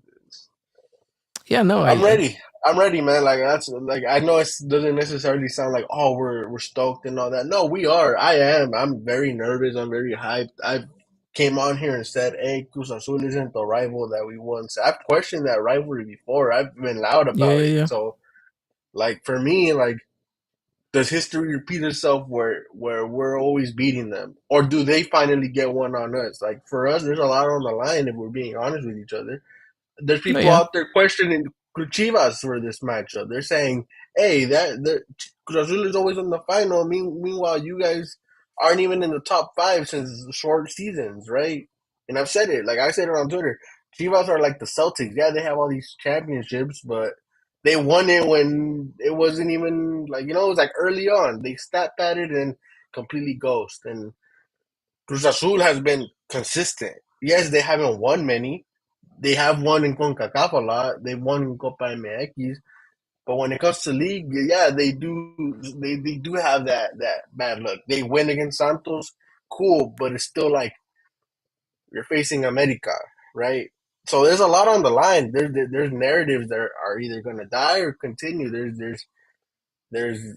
Yeah, no, I'm ready. I'm ready, man. Like that's like I know it doesn't necessarily sound like oh we're stoked and all that. No, we are. I am. I'm very nervous. I'm very hyped. I came on here and said, "Hey, Cruz Azul isn't the rival that we once." I've questioned that rivalry before. I've been loud yeah, about yeah, it. yeah. So, like for me, like does history repeat itself where we're always beating them, or do they finally get one on us? Like for us, there's a lot on the line if we're being honest with each other. There's No, people yeah, out there questioning Chivas for this matchup. They're saying, "Hey, that Cruz Azul is always in the final. Meanwhile, you guys aren't even in the top five since short seasons, right?" And I've said it, like I said it on Twitter. Chivas are like the Celtics. Yeah, they have all these championships, but they won it when it wasn't even like it was like early on. They stat padded and completely ghost. And Cruz Azul has been consistent. Yes, they haven't won many, they have won in CONCACAF a lot. They've won in Copa MX. But when it comes to league, yeah, they do have that bad luck. They win against Santos, cool, but it's still like you're facing America, right? So there's a lot on the line. There's narratives that are either gonna die or continue. There's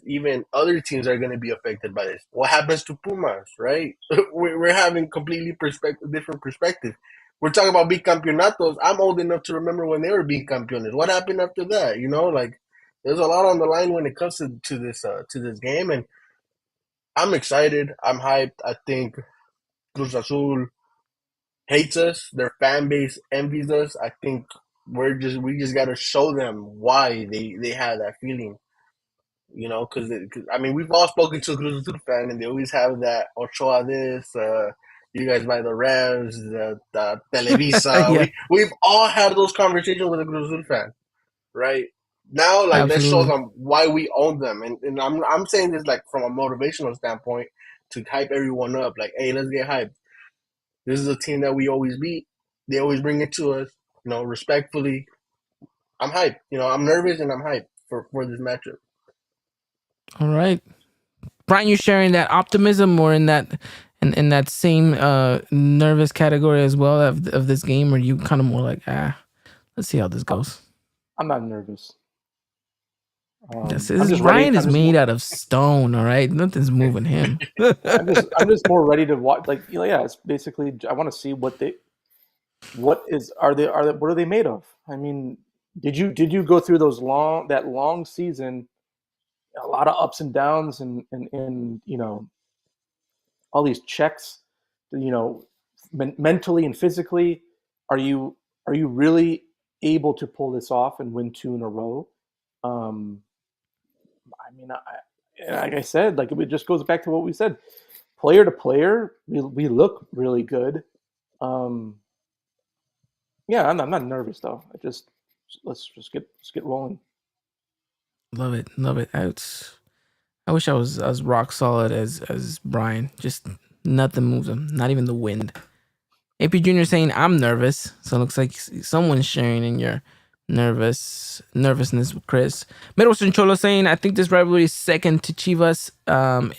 even other teams that are going to be affected by this. What happens to Pumas, right? We're having completely different perspective. We're talking about bicampeonatos. I'm old enough to remember when they were bicampeones. What happened after that? Like there's a lot on the line when it comes to this game, and I'm excited. I'm hyped. I think Cruz Azul hates us. Their fan base envies us. I think we just got to show them why they have that feeling. Because I mean, we've all spoken to a Cruz Azul fan, and they always have that Ochoa this, you guys buy the Revs, the Televisa. yeah, We've all had those conversations with a Cruz Azul fan, right? Now, like let's show absolutely. them why we own them, and I'm saying this like from a motivational standpoint to hype everyone up. Like, hey, let's get hyped. This is a team that we always beat. They always bring it to us, respectfully. I'm hyped. I'm nervous and I'm hyped for this matchup. All right, Brian, you sharing that optimism or in that same nervous category as well of this game, or you kind of more like let's see how this goes. I'm not nervous. This I'm is just Brian ready. is made out of stone. All right, nothing's moving him. I'm just more ready to watch. Like yeah, it's basically I want to see what are they made of? I mean, did you go through that long season, a lot of ups and downs and all these checks, mentally and physically, are you really able to pull this off and win two in a row? Um, I mean, like I said, like it just goes back to what we said. Player to player, we look really good. Um, yeah, I'm not nervous though. Let's get rolling. Love it, love it. I wish I was as rock solid as Brian. Just nothing moves him, not even the wind. AP Junior saying I'm nervous, so it looks like someone's sharing in your nervousness with Chris. Middleton Cholo saying I think this rivalry is second to Chivas.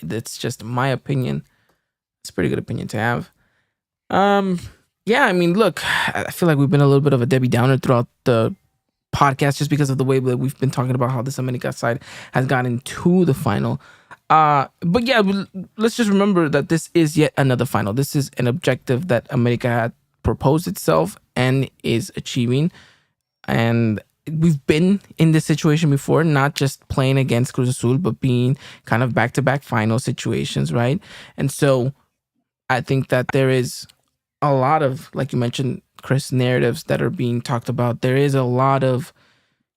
That's just my opinion. It's a pretty good opinion to have. Yeah, I mean, look, I feel like we've been a little bit of a Debbie Downer throughout the podcast just because of the way that we've been talking about how this America side has gotten to the final. But yeah, let's just remember that this is yet another final. This is an objective that America had proposed itself and is achieving. And we've been in this situation before, not just playing against Cruz Azul, but being kind of back-to-back final situations, right? And so I think that there is a lot of, like you mentioned, Chris, narratives that are being talked about. There is a lot of,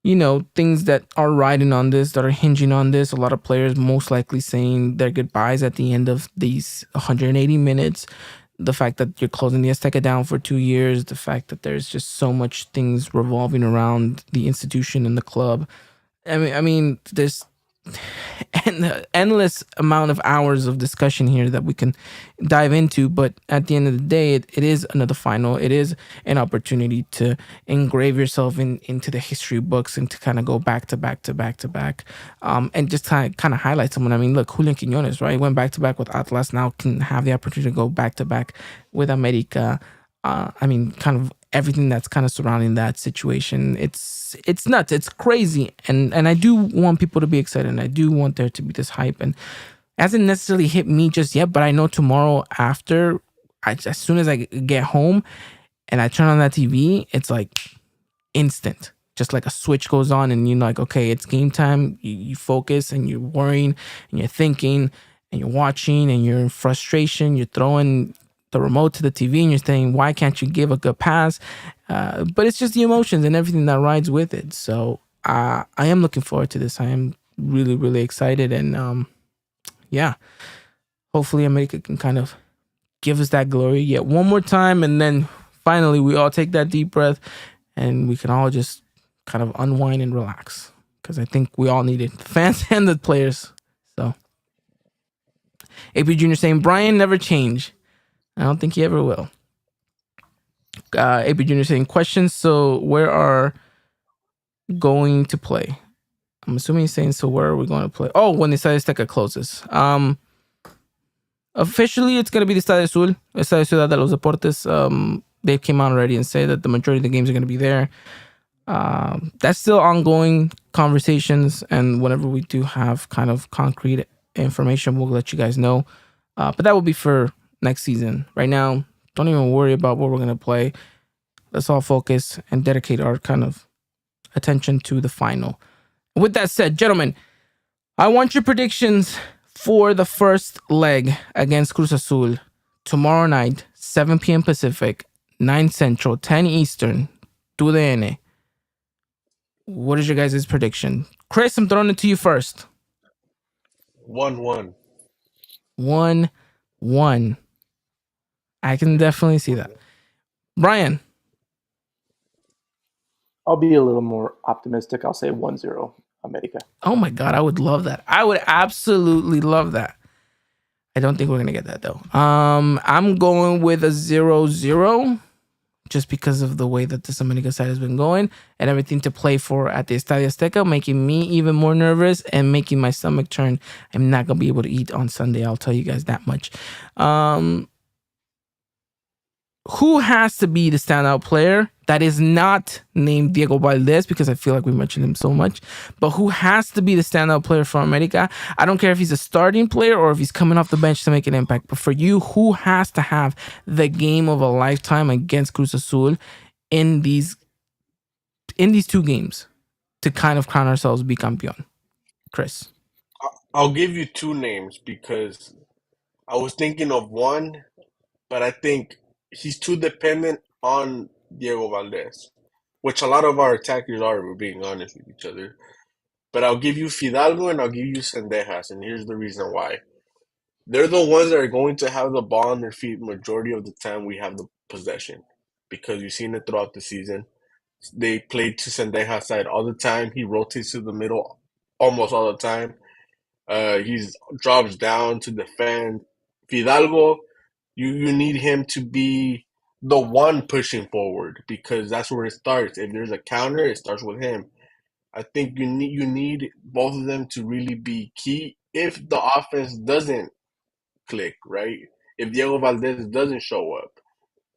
things that are riding on this, that are hinging on this. A lot of players most likely saying their goodbyes at the end of these 180 minutes. The fact that you're closing the Azteca down for 2 years. The fact that there's just so much things revolving around the institution and the club. I mean, there's an endless amount of hours of discussion here that we can dive into. But at the end of the day, it is another final. It is an opportunity to engrave yourself into the history books and to kind of go back to back to back to back, and just kind of highlight someone. I mean, look, Julian Quinones, right? Went back to back with Atlas. Now can have the opportunity to go back to back with America. I mean, kind of everything that's kind of surrounding that situation. It's nuts. It's crazy, and I do want people to be excited, and I do want there to be this hype. And it hasn't necessarily hit me just yet, but I know tomorrow after, as soon as I get home and I turn on that TV, it's like instant. Just like a switch goes on, and you're like, okay, it's game time. You focus, and you're worrying, and you're thinking, and you're watching, and you're in frustration. You're throwing the remote to the TV, and you're saying, why can't you give a good pass? But it's just the emotions and everything that rides with it. So I am looking forward to this. I am really, really excited, and yeah, hopefully America can kind of give us that glory yet one more time, and then finally we all take that deep breath, and we can all just kind of unwind and relax, because I think we all need it, the fans and the players. So AP Junior saying Brian never change. I don't think he ever will. AP Junior saying questions. So where are going to play? I'm assuming he's saying, so where are we going to play? Oh, when the Estadio Azteca closes. Officially, it's going to be the Estadio Azul, Estadio Ciudad de los Deportes. They came out already and said that the majority of the games are going to be there. That's still ongoing conversations, and whenever we do have kind of concrete information, we'll let you guys know. But that will be for next season. Right now, don't even worry about what we're going to play. Let's all focus and dedicate our kind of attention to the final. With that said, gentlemen, I want your predictions for the first leg against Cruz Azul tomorrow night, 7 p.m. Pacific, 9 Central, 10 Eastern, 2DN. What is your guys' prediction? Chris, I'm throwing it to you first. 1-1. 1-1. I can definitely see that. Brian. I'll be a little more optimistic. I'll say 1-0 America. Oh my God, I would love that. I would absolutely love that. I don't think we're gonna get that though. I'm going with a 0-0, just because of the way that this America side has been going and everything to play for at the Estadio Azteca, making me even more nervous and making my stomach turn. I'm not gonna be able to eat on Sunday. I'll tell you guys that much. Who has to be the standout player that is not named Diego Valdez, because I feel like we mentioned him so much, but who has to be the standout player for America? I don't care if he's a starting player or if he's coming off the bench to make an impact, but for you, who has to have the game of a lifetime against Cruz Azul in these 2 games to kind of crown ourselves bicampeón? Chris. I'll give you 2 names because I was thinking of one, but I think he's too dependent on Diego Valdez, which a lot of our attackers are, if we're being honest with each other. But I'll give you Fidalgo and I'll give you Sendejas, and here's the reason why. They're the ones that are going to have the ball on their feet majority of the time we have the possession, because you've seen it throughout the season. They play to Sendejas' side all the time. He rotates to the middle almost all the time. He's drops down to defend. Fidalgo, you need him to be the one pushing forward, because that's where it starts. If there's a counter, it starts with him. I think you need both of them to really be key if the offense doesn't click, right? If Diego Valdez doesn't show up.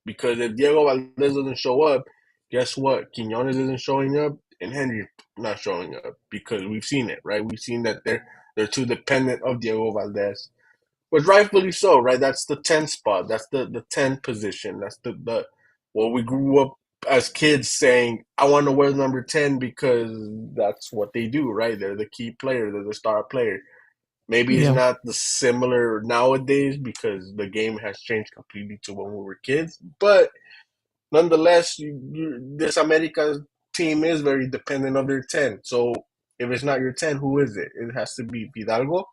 Because if Diego Valdez doesn't show up, guess what? Quinones isn't showing up and Henry not showing up, because we've seen it, right? We've seen that they're too dependent of Diego Valdez. But rightfully so, right? That's the 10 spot. That's the 10 position. That's the well, we grew up as kids saying, I want to wear number 10 because that's what they do, right? They're the key player, they're the star player. Maybe it's Yeah. not the similar nowadays because the game has changed completely to when we were kids. But nonetheless, this America team is very dependent on their 10. So if it's not your 10, who is it? It has to be Fidalgo.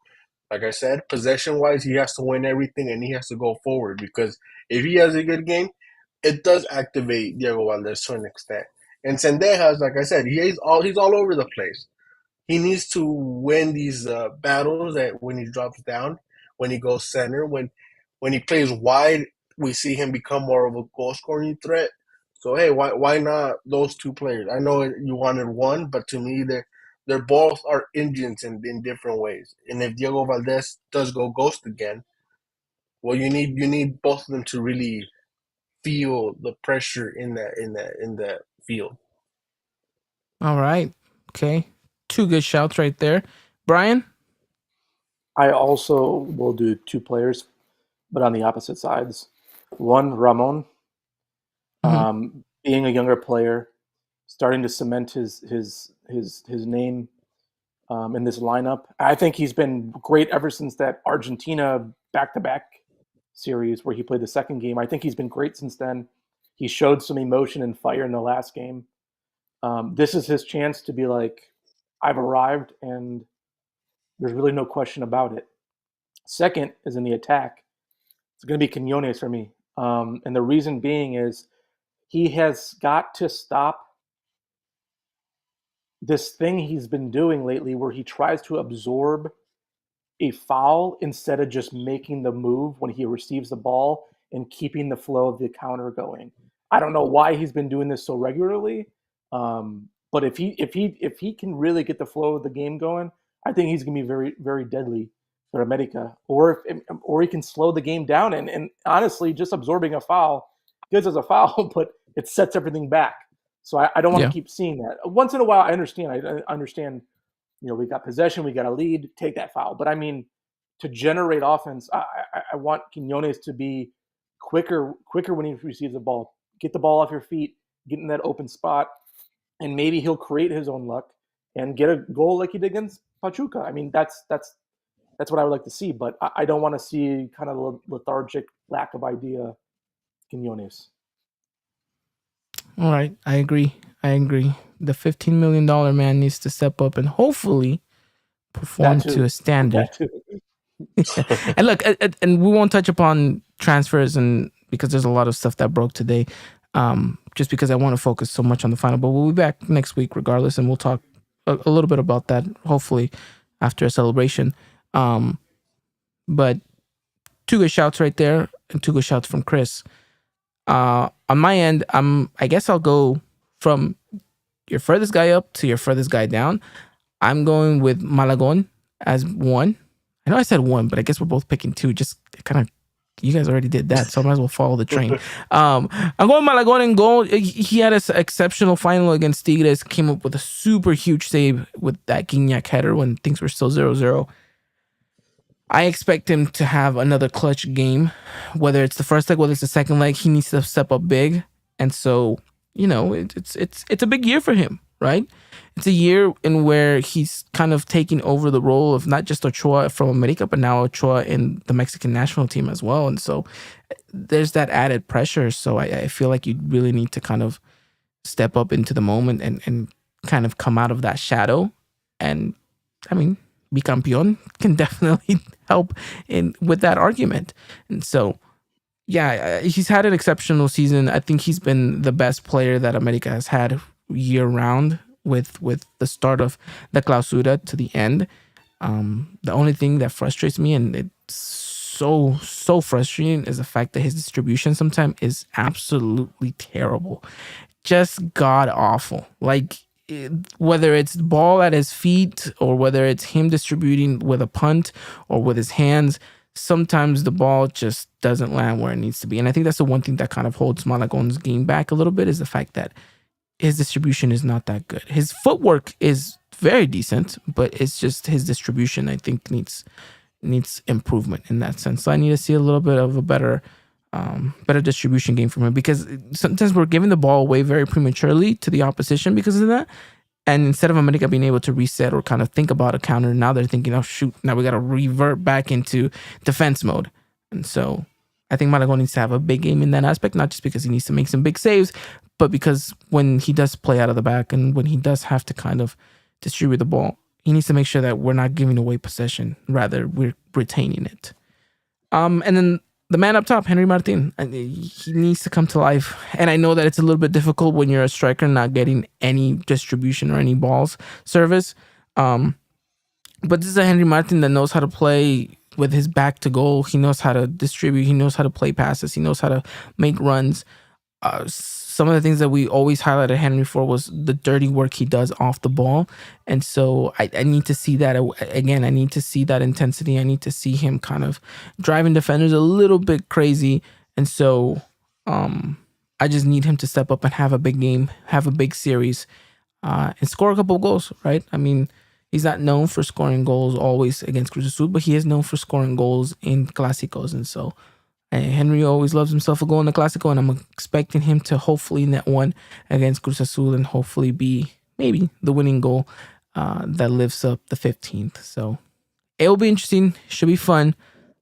Like I said, possession-wise, he has to win everything and he has to go forward, because if he has a good game, it does activate Diego Valdez to an extent. And Sendejas, like I said, he's all over the place. he needs to win these battles that when he drops down, when he goes center, when he plays wide, we see him become more of a goal scoring threat. So hey, why not those two players? I know you wanted one, but to me they're both are engines in different ways. And if Diego Valdez does go ghost again, well, you need both of them to really feel the pressure in that field. All right. Okay. Two good shouts right there. Brian? I also will do two players, but on the opposite sides. One, Ramon, being a younger player, starting to cement his name in this lineup. I think he's been great ever since that Argentina back-to-back series where he played the second game. I think he's been great since then. He showed some emotion and fire in the last game. This is his chance to be like, I've arrived, and there's really no question about it. Second is in the attack. It's going to be Quinones for me. And the reason being is he has got to stop this thing he's been doing lately where he tries to absorb a foul instead of just making the move when he receives the ball and keeping the flow of the counter going. I don't know why he's been doing this so regularly, but if he can really get the flow of the game going, I think he's going to be very very deadly for America. Or he can slow the game down and honestly, just absorbing a foul gives us a foul, but it sets everything back. So I don't want to keep seeing that. Once in a while, I understand. I understand. We got possession, we got a lead, take that foul. But I mean, to generate offense, I want Quinones to be quicker when he receives the ball. Get the ball off your feet, get in that open spot, and maybe he'll create his own luck and get a goal like he did against Pachuca. I mean, that's what I would like to see. But I don't want to see kind of lethargic, lack of idea Quinones. All right. I agree. The $15 million man needs to step up and hopefully perform to a standard. And look, and we won't touch upon transfers and because there's a lot of stuff that broke today. Just because I want to focus so much on the final, but we'll be back next week regardless, and we'll talk a little bit about that hopefully after a celebration. But two good shouts right there, and two good shouts from Chris. On my end, I guess I'll go from your furthest guy up to your furthest guy down. I'm going with Malagon as one. I know I said one, but I guess we're both picking two. Just kind of, you guys already did that, so I might as well follow the train. I'm going Malagon in goal. He had an exceptional final against Tigres. Came up with a super huge save with that Gignac header when things were still 0-0. I expect him to have another clutch game, whether it's the first leg, whether it's the second leg. He needs to step up big, and so it's a big year for him, right? It's a year in where he's kind of taking over the role of not just Ochoa from America, but now Ochoa in the Mexican national team as well, and so there's that added pressure. So I feel like you really need to kind of step up into the moment and kind of come out of that shadow, and I mean, Bicampeon can definitely help with that argument. And so, yeah, he's had an exceptional season. I think he's been the best player that America has had year round with the start of the Clausura to the end. The only thing that frustrates me, and it's so frustrating, is the fact that his distribution sometimes is absolutely terrible. Just god awful. Like, whether it's ball at his feet or whether it's him distributing with a punt or with his hands, sometimes the ball just doesn't land where it needs to be. And I think that's the one thing that kind of holds Malagon's game back a little bit, is the fact that his distribution is not that good. His footwork is very decent, but it's just his distribution, I think, needs improvement in that sense. So I need to see a little bit of a better distribution game from him, because sometimes we're giving the ball away very prematurely to the opposition because of that. And instead of America being able to reset or kind of think about a counter, now they're thinking, oh shoot, now we got to revert back into defense mode. And so I think Malagon needs to have a big game in that aspect, not just because he needs to make some big saves, but because when he does play out of the back and when he does have to kind of distribute the ball, he needs to make sure that we're not giving away possession, rather we're retaining it. And then the man up top, Henry Martin, he needs to come to life. And I know that it's a little bit difficult when you're a striker not getting any distribution or any balls service. Um, but this is a Henry Martin that knows how to play with his back to goal. He knows how to distribute. He knows how to play passes. He knows how to make runs. Some of the things that we always highlighted Henry for was the dirty work he does off the ball. And so I need to see that again. I need to see that intensity. I need to see him kind of driving defenders a little bit crazy. And so I just need him to step up and have a big game, have a big series, and score a couple of goals, right? I mean, he's not known for scoring goals always against Cruz Azul, but he is known for scoring goals in Clásicos. And so Henry always loves himself a goal in the Clásico, and I'm expecting him to hopefully net one against Cruz Azul and hopefully be maybe the winning goal that lifts up the 15th. So it will be interesting. Should be fun.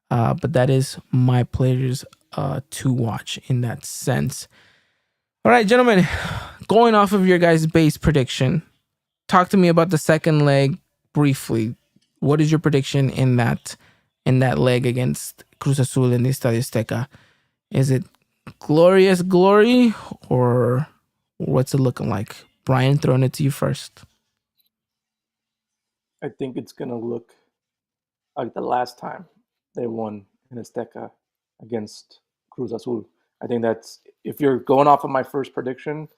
But that is my players to watch in that sense. All right, gentlemen, going off of your guys' base prediction, talk to me about the second leg briefly. What is your prediction in that leg against Cruz Azul in the Estadio Azteca? Is it glorious glory, or what's it looking like? Brian, throwing it to you first. I think it's going to look like the last time they won in Azteca against Cruz Azul. I think that's, if you're going off of my first prediction,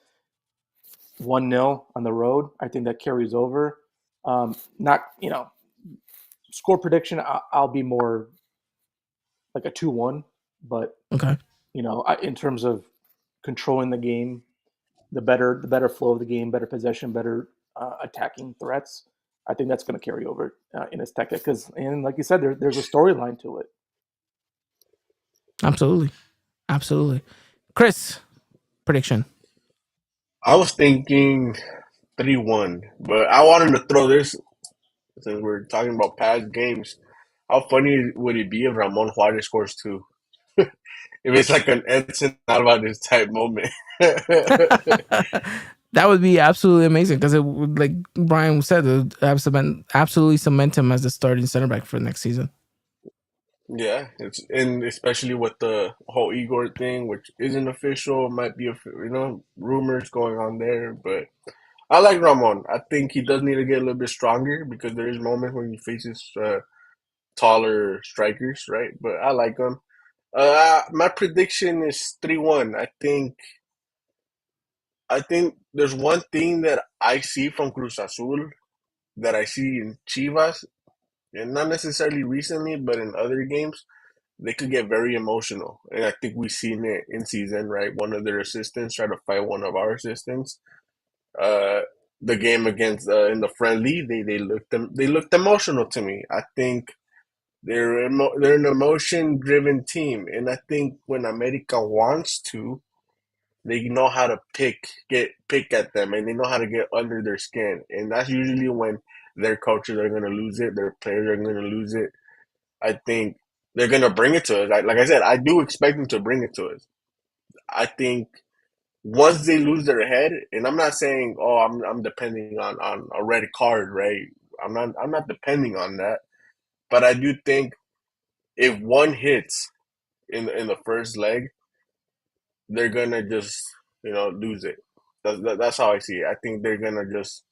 1-0 on the road, I think that carries over. Not, score prediction, I'll be more like a 2-1, but Okay. In terms of controlling the game, the better flow of the game, better possession, better attacking threats, I think that's going to carry over in Azteca because, and like you said, there's a storyline to it. Absolutely. Chris, prediction. I was thinking 3-1, but I wanted to throw this since we're talking about past games. How funny would it be if Ramon Juarez scores two? If it's like an Edson Alvarez type moment. That would be absolutely amazing because it would, like Brian said, it would absolutely cement him as the starting center back for next season. Yeah, and especially with the whole Igor thing, which isn't official, might be rumors going on there. But I like Ramon. I think he does need to get a little bit stronger because there is moments when he faces taller strikers, right? But I like him. My prediction is 3-1. I think there's one thing that I see from Cruz Azul that I see in Chivas, and not necessarily recently, but in other games, they could get very emotional. And I think we've seen it in season, right? One of their assistants tried to fight one of our assistants. Uh, the game against in the friendly, they looked emotional to me. I think they're an emotion driven team, and I think when America wants to, they know how to pick at them, and they know how to get under their skin, and that's usually when their coaches are going to lose it, their players are going to lose it. I think they're going to bring it to us. Like I said, I do expect them to bring it to us. I think once they lose their head, and I'm not saying, oh, I'm depending on a red card, right? I'm not depending on that, but I do think if one hits in the first leg, they're gonna just lose it. That's how I see it. I think they're gonna just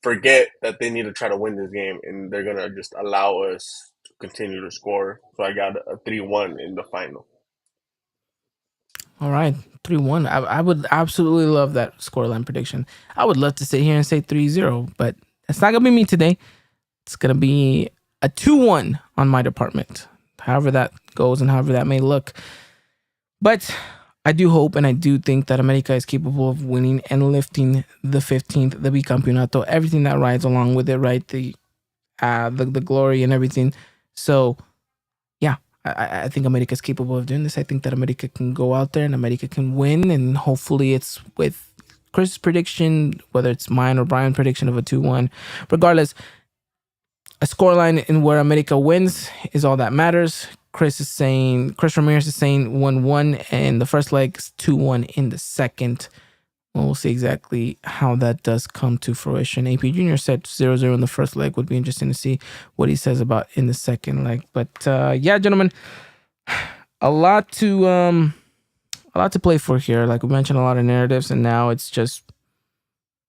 forget that they need to try to win this game, and they're gonna just allow us to continue to score. So I got a 3-1 in the final. All right, 3-1. I would absolutely love that scoreline prediction. I would love to sit here and say 3-0, but that's not gonna be me today. It's gonna be a 2-1 on my department. However that goes and however that may look. But I do hope and I do think that America is capable of winning and lifting the 15th, the bicampeonato, everything that rides along with it, right? The glory and everything. So, yeah, I think America is capable of doing this. I think that America can go out there and America can win, and hopefully it's with Chris's prediction, whether it's mine or Brian's prediction of a 2-1. Regardless, a scoreline in where America wins is all that matters. Chris Ramirez is saying 1-1 in the first leg, 2-1 in the second. We'll see exactly how that does come to fruition. AP Jr. said 0-0 in the first leg. Would be interesting to see what he says about in the second leg. But yeah, gentlemen, a lot to play for here. Like we mentioned, a lot of narratives, and now it's just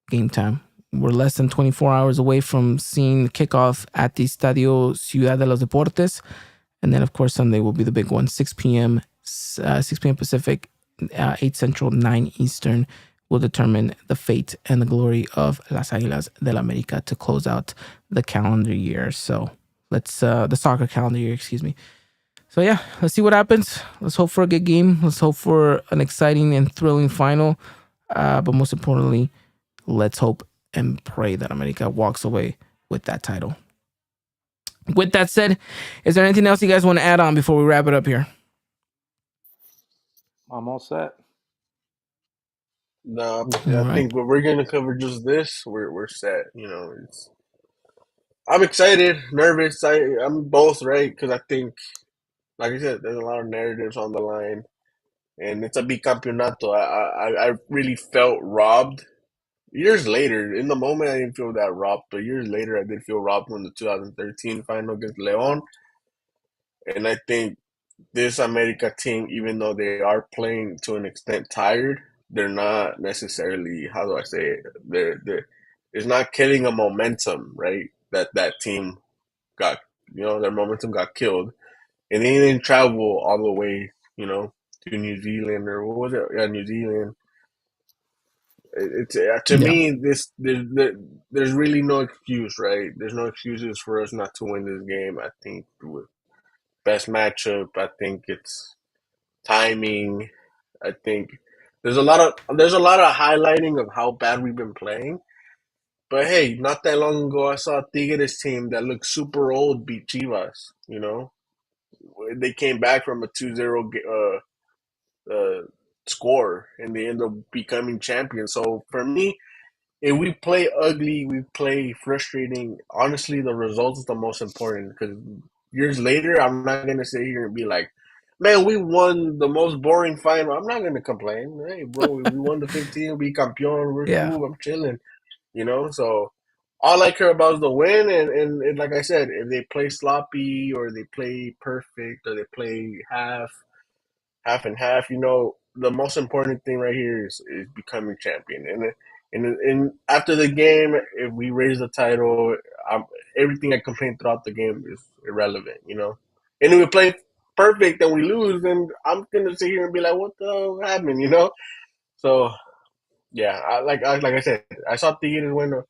game time. we're less than 24 hours away from seeing the kickoff at the Estadio Ciudad de los Deportes. And then, of course, Sunday will be the big one, 6 p.m. Pacific, 8 Central, 9 Eastern, will determine the fate and the glory of Las Águilas del América to close out the calendar year. So the soccer calendar year, excuse me. So yeah, let's see what happens. Let's hope for a good game. Let's hope for an exciting and thrilling final. But most importantly, let's hope and pray that América walks away with that title. With that said, is there anything else you guys want to add on before we wrap it up here? I'm all set. No, I think we're going to cover just this. We're set. I'm excited, nervous. I'm both, right? Because I think, like I said, there's a lot of narratives on the line, and it's a bicampeonato. I really felt robbed. Years later, in the moment, I didn't feel that robbed, but years later, I did feel robbed when the 2013 final against León. And I think this America team, even though they are playing to an extent tired, they're not necessarily, how do I say it? It's not killing a momentum, right? That team got, their momentum got killed. And they didn't travel all the way, to New Zealand, or what was it? Yeah, New Zealand. It's to me, there's really no excuse, right? There's no excuses for us not to win this game. I think with best matchup, I think it's timing. I think there's a lot of highlighting of how bad we've been playing. But hey, not that long ago, I saw a Tigres team that looked super old beat Chivas. They came back from a 2-0 score, and they end up becoming champions. So for me, if we play ugly, we play frustrating, honestly, the result is the most important, because years later, I'm not going to sit here and be like, man, we won the most boring final. I'm not going to complain. Hey, bro, we won the 15, we campeón, we're cool, I'm chilling, So all I care about is the win, and like I said, if they play sloppy or they play perfect or they play half and half, the most important thing right here is becoming champion. And after the game, if we raise the title, everything I complained throughout the game is irrelevant, And if we play perfect and we lose, then I'm gonna sit here and be like, "What the hell happened?" So, yeah, like I said, I saw Tigres win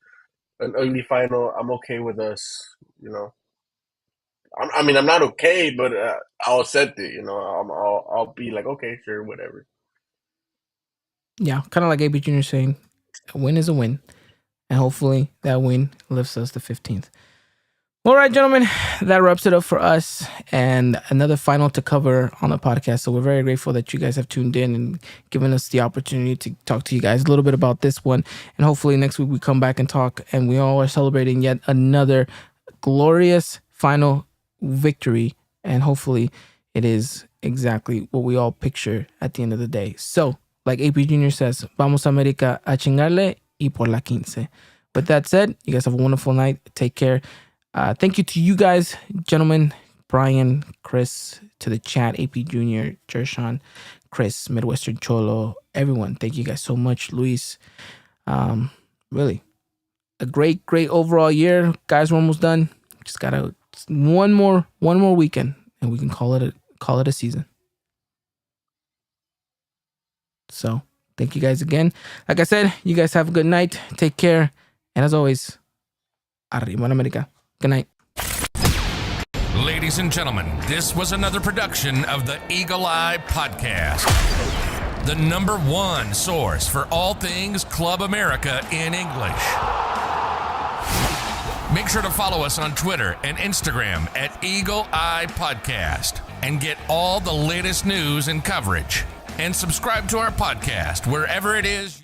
an ugly final. I'm okay with us, I'm not okay, but I'll accept it. I'll be like, okay, sure, whatever. Yeah, kind of like AB Jr. saying, a win is a win. And hopefully that win lifts us to 15th. All right, gentlemen, that wraps it up for us. And another final to cover on the podcast. So we're very grateful that you guys have tuned in and given us the opportunity to talk to you guys a little bit about this one. And hopefully next week we come back and talk. And we all are celebrating yet another glorious final victory. And hopefully it is exactly what we all picture at the end of the day. So, like AP Jr. says, vamos América a chingarle y por la 15. With that said, you guys have a wonderful night. Take care. Thank you to you guys, gentlemen, Brian, Chris, to the chat, AP Jr., Jershawn, Chris, Midwestern Cholo, everyone. Thank you guys so much, Luis. Really, a great overall year. Guys, we're almost done. Just gotta one more weekend, and we can call it a season. So, thank you guys again. Like I said, you guys have a good night. Take care. And as always, arriba América. Good night. Ladies and gentlemen, this was another production of the Eagle Eye Podcast, the #1 source for all things Club America in English. Make sure to follow us on Twitter and Instagram at Eagle Eye Podcast and get all the latest news and coverage. And subscribe to our podcast wherever it is.